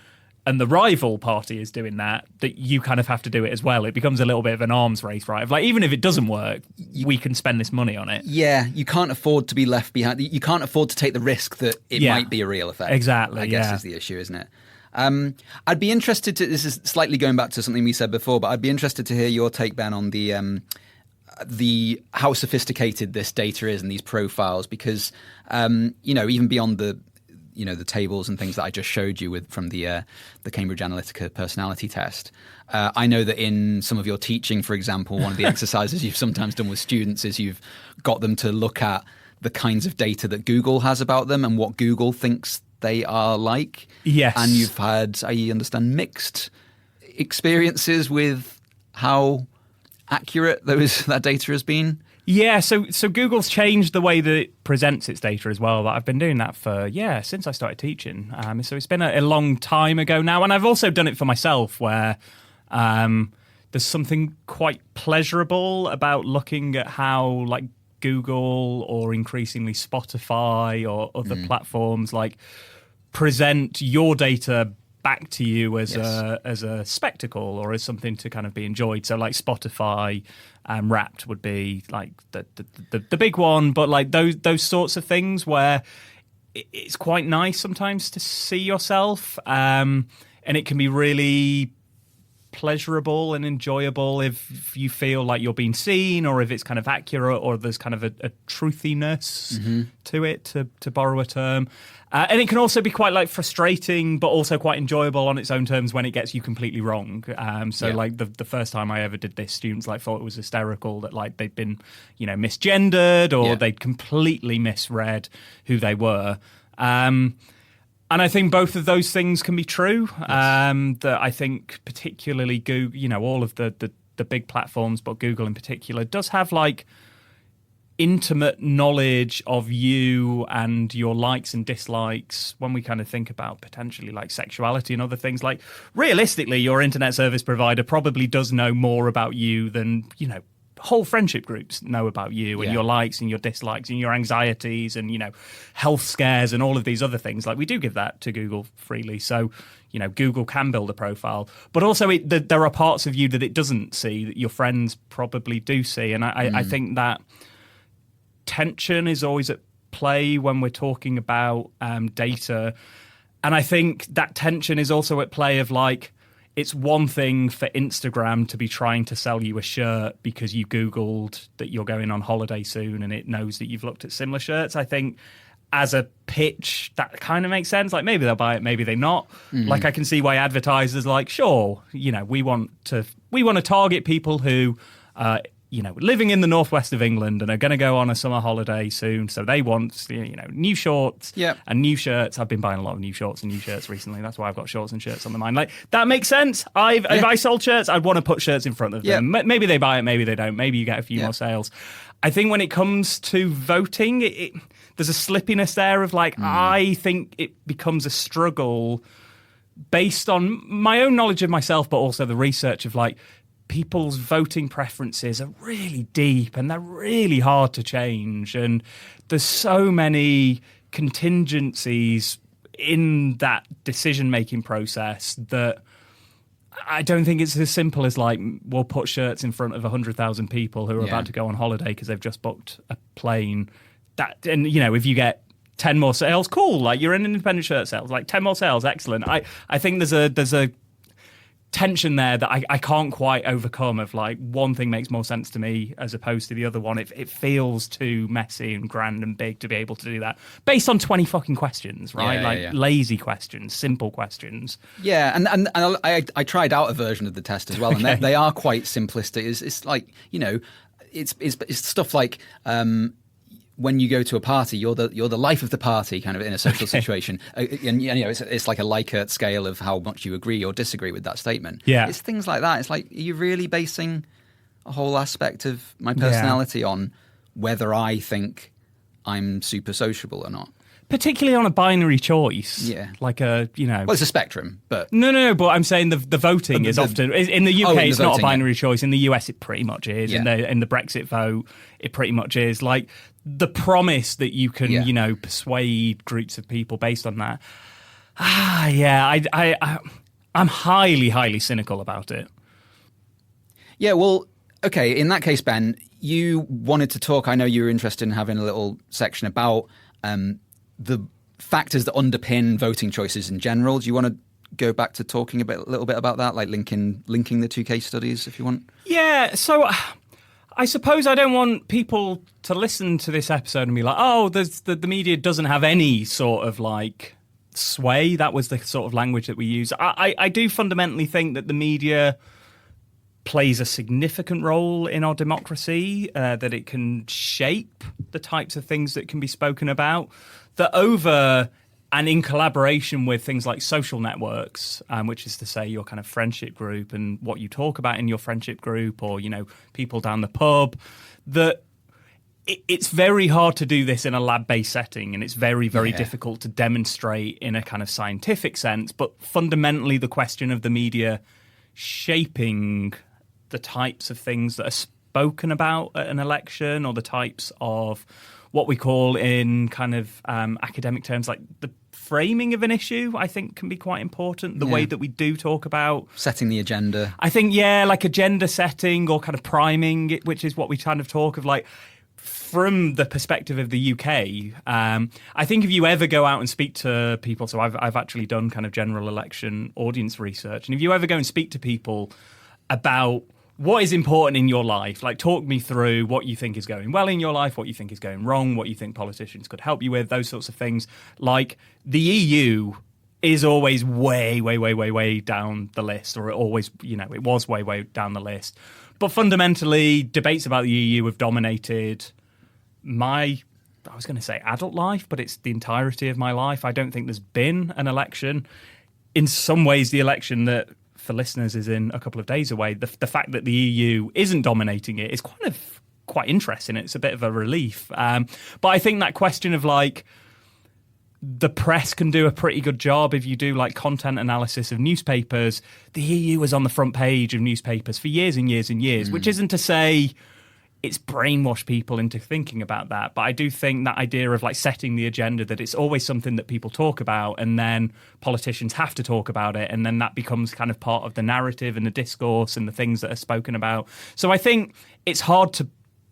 and the rival party is doing that you kind of have to do it as well. It becomes a little bit of an arms race, right? Of like, even if it doesn't work, we can spend this money on it. Yeah, you can't afford to be left behind. You can't afford to take the risk that it might be a real effect. Exactly, I guess is the issue, isn't it? I'd be interested to, this is slightly going back to something we said before, but I'd be interested to hear your take, Ben, on the how sophisticated this data is and these profiles, because even beyond the tables and things that I just showed you from the Cambridge Analytica personality test, I know that in some of your teaching, for example, one of the exercises you've sometimes done with students is you've got them to look at the kinds of data that Google has about them and what Google thinks they are like. Yes. And you've had, I understand, mixed experiences with how accurate that data has been. Yeah, so Google's changed the way that it presents its data as well. I've been doing that since I started teaching. So it's been a long time ago now. And I've also done it for myself where there's something quite pleasurable about looking at how like Google or increasingly Spotify or other platforms like present your data back to you as a spectacle or as something to kind of be enjoyed. So like Spotify, Wrapped would be like the big one, but like those sorts of things where it's quite nice sometimes to see yourself, and it can be really pleasurable and enjoyable if you feel like you're being seen, or if it's kind of accurate, or there's kind of a truthiness to it, to borrow a term. And it can also be quite like frustrating, but also quite enjoyable on its own terms when it gets you completely wrong. Like the first time I ever did this, students like thought it was hysterical that like they'd been, misgendered, or they'd completely misread who they were. And I think both of those things can be true. That I think particularly Google, all of the big platforms, but Google in particular, does have like intimate knowledge of you and your likes and dislikes when we kind of think about potentially like sexuality and other things. Like realistically, your internet service provider probably does know more about you than, whole friendship groups know about you and your likes and your dislikes and your anxieties and, health scares and all of these other things. Like we do give that to Google freely. So, Google can build a profile, but also there are parts of you that it doesn't see that your friends probably do see. And I think that tension is always at play when we're talking about data. And I think that tension is also at play of like, it's one thing for Instagram to be trying to sell you a shirt because you Googled that you're going on holiday soon and it knows that you've looked at similar shirts. I think as a pitch, that kind of makes sense. Like maybe they'll buy it, maybe they not. Like I can see why advertisers like, sure, we want to target people who living in the northwest of England and are going to go on a summer holiday soon. So they want, new shorts and new shirts. I've been buying a lot of new shorts and new shirts recently. That's why I've got shorts and shirts on the mind. Like that makes sense. If I sold shirts, I'd want to put shirts in front of them. Maybe they buy it, maybe they don't. Maybe you get a few more sales. I think when it comes to voting, there's a slippiness there of like, I think it becomes a struggle based on my own knowledge of myself, but also the research of like, people's voting preferences are really deep and they're really hard to change. And there's so many contingencies in that decision-making process that I don't think it's as simple as like, we'll put shirts in front of 100,000 people who are about to go on holiday because they've just booked a plane. And if you get 10 more sales, cool. Like you're in independent shirt sales, like 10 more sales, excellent. I think there's a tension there that I can't quite overcome of like one thing makes more sense to me as opposed to the other one. It feels too messy and grand and big to be able to do that based on 20 fucking questions, right? Lazy questions, simple questions. Yeah, and I tried out a version of the test as well, and they are quite simplistic. It's like, it's stuff like when you go to a party, you're the life of the party, kind of in a social situation, and it's like a Likert scale of how much you agree or disagree with that statement. Yeah, it's things like that. It's like, are you really basing a whole aspect of my personality on whether I think I'm super sociable or not? Particularly on a binary choice. Yeah. Like well, it's a spectrum, but... No, but I'm saying the voting is often... In the UK, it's not a binary choice. In the US, it pretty much is. Yeah. In the Brexit vote, it pretty much is. Like, the promise that you can, persuade groups of people based on that. I'm highly, highly cynical about it. Yeah, well, okay, in that case, Ben, you wanted to talk, I know you were interested in having a little section about the factors that underpin voting choices in general. Do you want to go back to talking a little bit about that, like linking the two case studies, if you want? Yeah, so I suppose I don't want people to listen to this episode and be like, oh, the media doesn't have any sort of like sway. That was the sort of language that we use. I do fundamentally think that the media plays a significant role in our democracy, that it can shape the types of things that can be spoken about, that over and in collaboration with things like social networks, which is to say your kind of friendship group and what you talk about in your friendship group, or, you know, people down the pub, that it's very hard to do this in a lab-based setting, and it's very, very difficult to demonstrate in a kind of scientific sense. But fundamentally, the question of the media shaping the types of things that are spoken about at an election, or the types of what we call in kind of academic terms, like the framing of an issue, I think can be quite important. The way that we do talk about setting the agenda. I think, like agenda setting or kind of priming, which is what we kind of talk of, like, from the perspective of the UK. I think if you ever go out and speak to people, so I've actually done kind of general election audience research, and if you ever go and speak to people about what is important in your life, like talk me through what you think is going well in your life, what you think is going wrong, what you think politicians could help you with, those sorts of things. Like the EU is always way, way, way, way, way down the list, or it always, it was way, way down the list. But fundamentally, debates about the EU have dominated I was going to say adult life, but it's the entirety of my life. I don't think there's been an election. In some ways, the election that, for listeners, is in a couple of days away, the fact that the EU isn't dominating it is quite interesting. It's a bit of a relief. But I think that question of, like, the press can do a pretty good job if you do, like, content analysis of newspapers. The EU is on the front page of newspapers for years and years and years, which isn't to say it's brainwashed people into thinking about that. But I do think that idea of, like, setting the agenda, that it's always something that people talk about, and then politicians have to talk about it, and then that becomes kind of part of the narrative and the discourse and the things that are spoken about. So I think it's hard to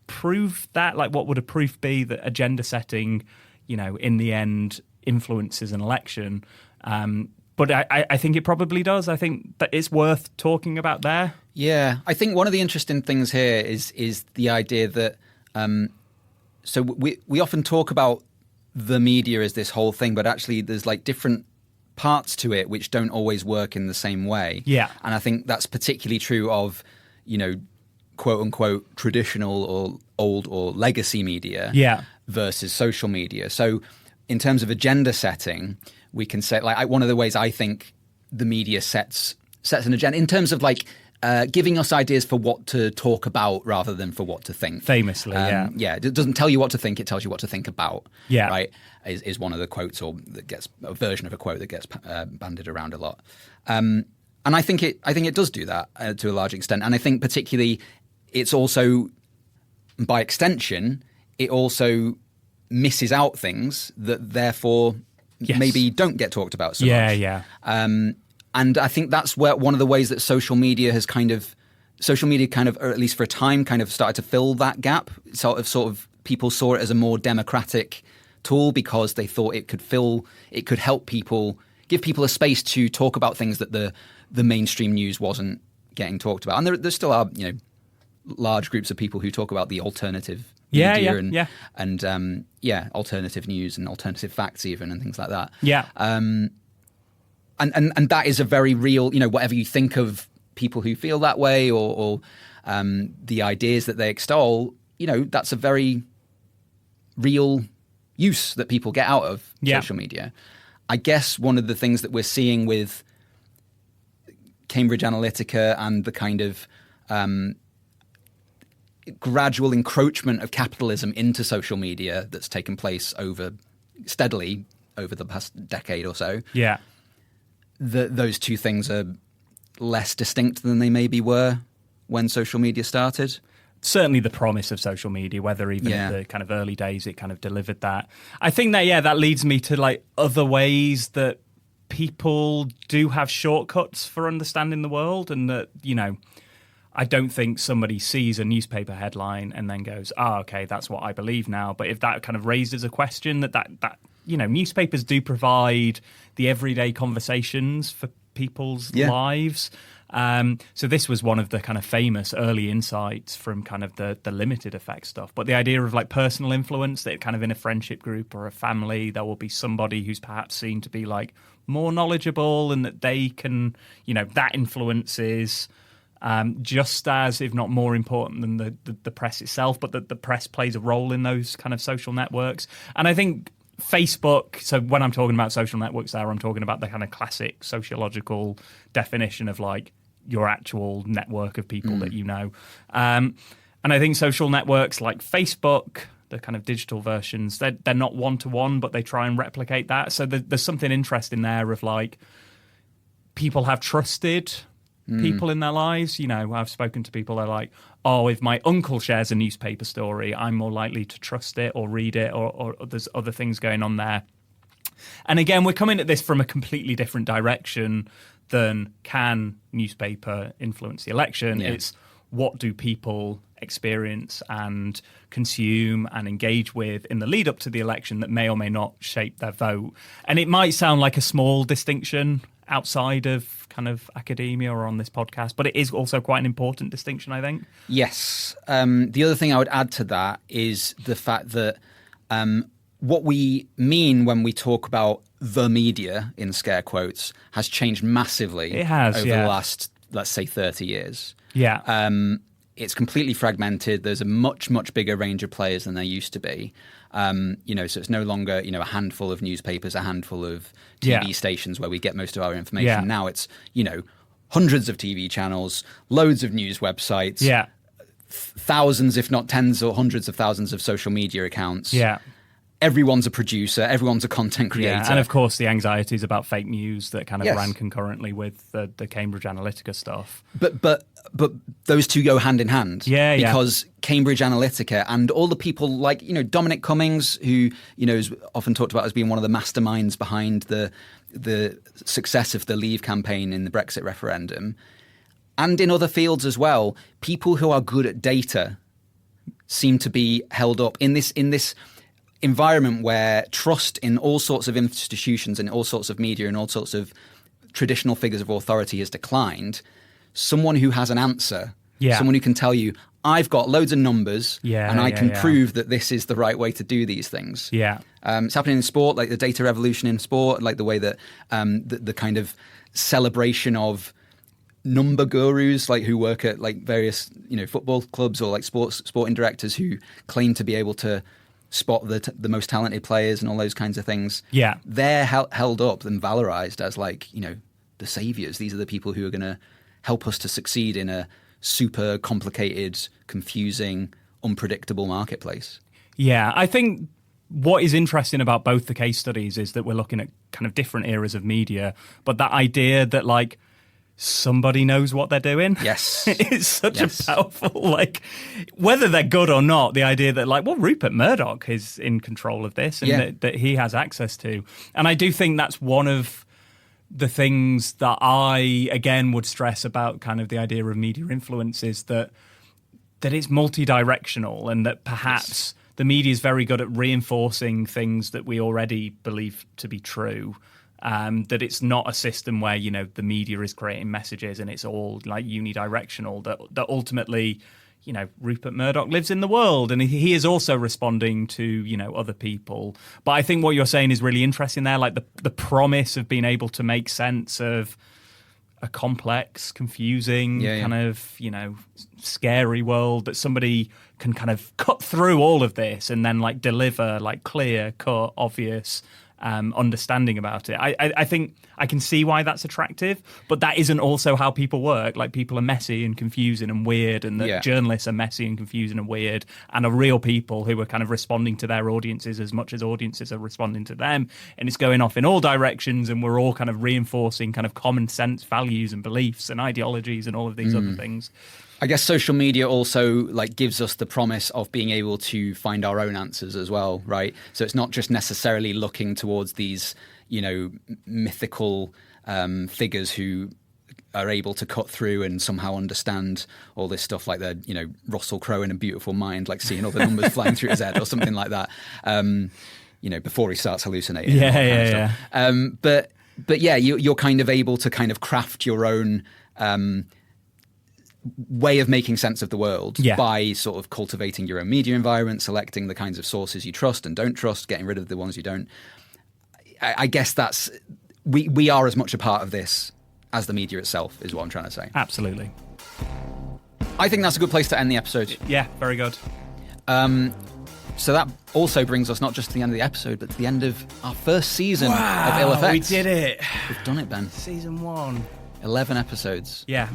prove that. Like, what would a proof be that agenda setting, in the end influences an election? But I think it probably does. I think that it's worth talking about there. Yeah, I think one of the interesting things here is the idea that so we often talk about the media as this whole thing, but actually there's like different parts to it which don't always work in the same way. Yeah, and I think that's particularly true of quote unquote traditional or old or legacy media. Yeah, versus social media. So in terms of agenda setting, we can say, like, one of the ways I think the media sets an agenda in terms of, like, giving us ideas for what to talk about rather than for what to think. Famously, yeah. It doesn't tell you what to think; it tells you what to think about. Yeah, right. Is one of the quotes, or that gets a version of a quote that gets bandied around a lot. And I think it does do that to a large extent. And I think particularly it's also, by extension, it also misses out things that therefore maybe don't get talked about so much. Yeah. And I think that's where one of the ways that social media, or at least for a time, kind of started to fill that gap. Sort of people saw it as a more democratic tool because they thought it could help people, give people a space to talk about things that the mainstream news wasn't getting talked about. And there still are, large groups of people who talk about the alternative media and alternative news and alternative facts even, and things like that. Yeah. And that is a very real, whatever you think of people who feel that way or the ideas that they extol, that's a very real use that people get out of social media. I guess one of the things that we're seeing with Cambridge Analytica and the kind of gradual encroachment of capitalism into social media that's taken place steadily over the past decade or so. Yeah. Those two things are less distinct than they maybe were when social media started. Certainly the promise of social media, whether even at the kind of early days it kind of delivered that. I think that, that leads me to, like, other ways that people do have shortcuts for understanding the world, and that, you know, I don't think somebody sees a newspaper headline and then goes, okay, that's what I believe now. But if that kind of raises a question that you know, newspapers do provide the everyday conversations for people's lives. So this was one of the kind of famous early insights from kind of the limited effect stuff. But the idea of like personal influence, that kind of in a friendship group or a family, there will be somebody who's perhaps seen to be like more knowledgeable, and that they can, you know, that influence is just as, if not more important than the press itself, but that the press plays a role in those kind of social networks. And I think Facebook, so when I'm talking about social networks there, I'm talking about the kind of classic sociological definition of like your actual network of people that you know. And I think social networks like Facebook, the kind of digital versions, they're not one-to-one, but they try and replicate that. So there's something interesting there of like people have trusted people in their lives. You know, I've spoken to people that are like, oh, if my uncle shares a newspaper story, I'm more likely to trust it or read it, or there's other things going on there. And again, we're coming at this from a completely different direction than can newspaper influence the election. Yeah. It's what do people experience and consume and engage with in the lead up to the election that may or may not shape their vote. And it might sound like a small distinction outside of kind of academia or on this podcast, but it is also quite an important distinction, I think. Yes. The other thing I would add to that is the fact that what we mean when we talk about the media, in scare quotes, has changed massively over the last, let's say, 30 years. Yeah. It's completely fragmented. There's a much, much bigger range of players than there used to be. You know, so it's no longer, you know, a handful of newspapers, a handful of TV stations where we get most of our information. Yeah. Now it's, you know, hundreds of TV channels, loads of news websites, thousands, if not tens or hundreds of thousands of social media accounts. Yeah. Everyone's a producer. Everyone's a content creator. Yeah, and of course the anxieties about fake news that kind of ran concurrently with the Cambridge Analytica stuff. But those two go hand in hand. Yeah, because Cambridge Analytica and all the people like, you know, Dominic Cummings, who, you know, is often talked about as being one of the masterminds behind the success of the Leave campaign in the Brexit referendum, and in other fields as well, people who are good at data seem to be held up in this environment where trust in all sorts of institutions and all sorts of media and all sorts of traditional figures of authority has declined. Someone who has an answer, someone who can tell you, I've got loads of numbers and I can prove that this is the right way to do these things. Yeah. It's happening in sport, like the data revolution in sport, like the way that the kind of celebration of number gurus, like who work at like various, you know, football clubs or like sporting directors who claim to be able to spot the most talented players and all those kinds of things. Yeah. They're held up and valorized as like, you know, the saviors. These are the people who are going to help us to succeed in a super complicated, confusing, unpredictable marketplace. Yeah, I think what is interesting about both the case studies is that we're looking at kind of different eras of media, but that idea that like somebody knows what they're doing. Yes. It's such a powerful, like, whether they're good or not, the idea that like, well, Rupert Murdoch is in control of this and that he has access to. And I do think that's one of the things that I, again, would stress about kind of the idea of media influence is that it's multi-directional and that perhaps the media is very good at reinforcing things that we already believe to be true. That it's not a system where, you know, the media is creating messages and it's all like unidirectional, that ultimately, you know, Rupert Murdoch lives in the world and he is also responding to, you know, other people. But I think what you're saying is really interesting there, like the promise of being able to make sense of a complex, confusing, kind of, you know, scary world, that somebody can kind of cut through all of this and then like deliver like clear cut, obvious understanding about it. I think I can see why that's attractive, but that isn't also how people work. Like people are messy and confusing and weird, and that journalists are messy and confusing and weird, and are real people who are kind of responding to their audiences as much as audiences are responding to them, and it's going off in all directions, and we're all kind of reinforcing kind of common sense values and beliefs and ideologies and all of these other things. I guess social media also like gives us the promise of being able to find our own answers as well, right? So it's not just necessarily looking towards these, mythical figures who are able to cut through and somehow understand all this stuff, like the Russell Crowe in A Beautiful Mind, like seeing all the numbers flying through his head or something like that. Before he starts hallucinating. Yeah. But yeah, you're kind of able to kind of craft your own way of making sense of the world by sort of cultivating your own media environment, selecting the kinds of sources you trust and don't trust, getting rid of the ones you don't. I guess that's we are as much a part of this as the media itself, is what I'm trying to say. Absolutely. I think that's a good place to end the episode. Yeah, very good. So that also brings us not just to the end of the episode, but to the end of our first season of Ill Effects. We did it. We've done it, Ben. Season 1. 11 episodes. Yeah.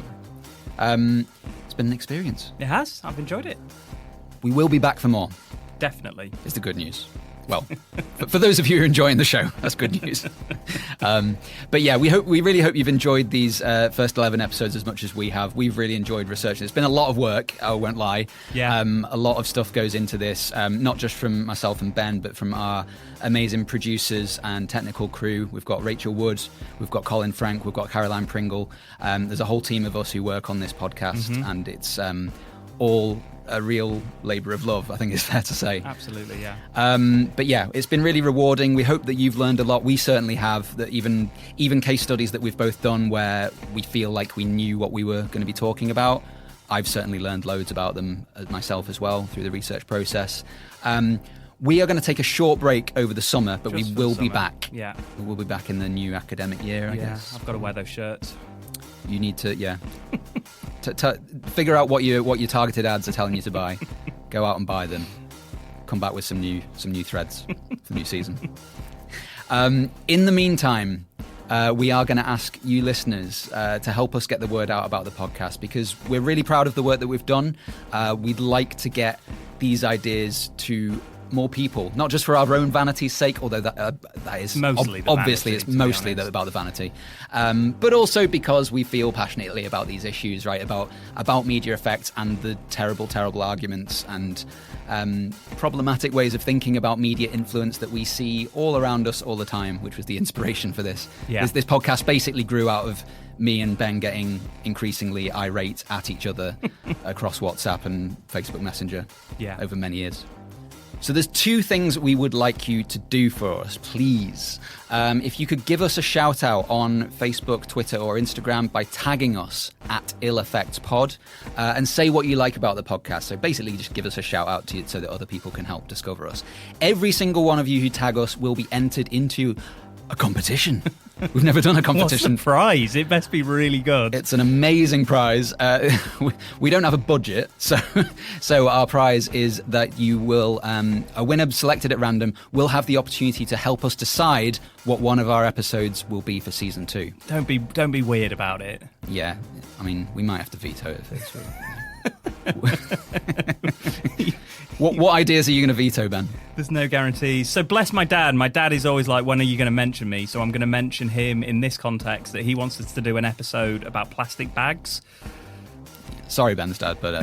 It's been an experience. It has. I've enjoyed it. We will be back for more. Definitely. Is the good news. Well, for those of you who are enjoying the show, that's good news. But yeah, we really hope you've enjoyed these first 11 episodes as much as we have. We've really enjoyed researching. It's been a lot of work, I won't lie. Yeah. A lot of stuff goes into this, not just from myself and Ben, but from our amazing producers and technical crew. We've got Rachel Wood, we've got Colin Frank, we've got Caroline Pringle. There's a whole team of us who work on this podcast, and it's all a real labour of love, I think it's fair to say. Absolutely, yeah. But yeah, it's been really rewarding. We hope that you've learned a lot. We certainly have. That even case studies that we've both done where we feel like we knew what we were going to be talking about, I've certainly learned loads about them myself as well through the research process. We are going to take a short break over the summer, but we will be back. Yeah. We will be back in the new academic year, I guess. I've got to wear those shirts. You need to, figure out what your targeted ads are telling you to buy. Go out and buy them. Come back with some new threads for the new season. In the meantime, we are going to ask you listeners to help us get the word out about the podcast, because we're really proud of the work that we've done. We'd like to get these ideas to more people, not just for our own vanity's sake, although that is mostly obviously it's mostly about the vanity, but also because we feel passionately about these issues, right? About media effects and the terrible arguments and problematic ways of thinking about media influence that we see all around us all the time, which was the inspiration for this. Yeah. This podcast basically grew out of me and Ben getting increasingly irate at each other across WhatsApp and Facebook Messenger over many years. So there's two things we would like you to do for us, please. If you could give us a shout out on Facebook, Twitter or Instagram by tagging us at IllEffectsPod and say what you like about the podcast. So basically just give us a shout out to you so that other people can help discover us. Every single one of you who tag us will be entered into a competition. We've never done a competition. What's the prize? It best be really good. It's an amazing prize. We don't have a budget, so our prize is that you will, a winner selected at random will have the opportunity to help us decide what one of our episodes will be for season 2. Don't be weird about it. Yeah, I mean, we might have to veto it if it's What ideas are you going to veto, Ben? There's no guarantees. So bless my dad. My dad is always like, when are you going to mention me? So I'm going to mention him in this context, that he wants us to do an episode about plastic bags. Sorry, Ben's dad, but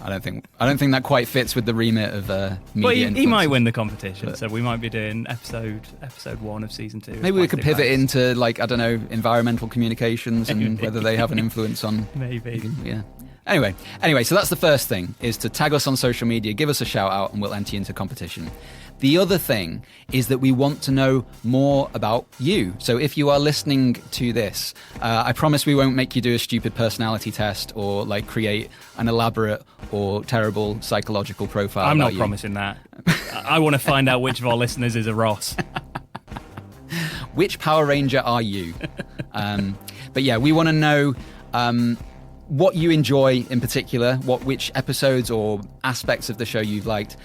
I don't think that quite fits with the remit of media. But he might win the competition, so we might be doing episode 1 of season 2. Maybe we could pivot into, like, I don't know, environmental communications and whether they have an influence on. Maybe. Yeah. Anyway, so that's the first thing, is to tag us on social media, give us a shout out, and we'll enter you into competition. The other thing is that we want to know more about you. So if you are listening to this, I promise we won't make you do a stupid personality test or like create an elaborate or terrible psychological profile. I'm not promising that. I want to find out which of our listeners is a Ross. Which Power Ranger are you? But yeah, we want to know what you enjoy in particular, which episodes or aspects of the show you've liked,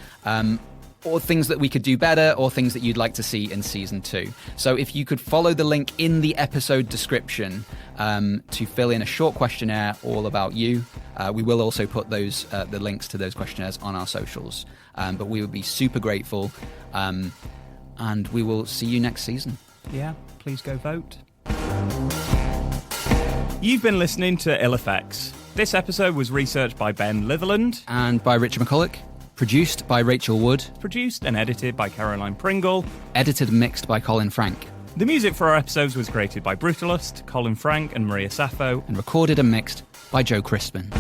or things that we could do better, or things that you'd like to see in season 2. So if you could follow the link in the episode description to fill in a short questionnaire all about you. We will also put those the links to those questionnaires on our socials. But we would be super grateful, and we will see you next season. Yeah, please go vote. You've been listening to Ill Effects. This episode was researched by Ben Litherland. And by Richard McCulloch. Produced by Rachel Wood. Produced and edited by Caroline Pringle. Edited and mixed by Colin Frank. The music for our episodes was created by Brutalist, Colin Frank and Maria Sappho. And recorded and mixed by Joe Crispin.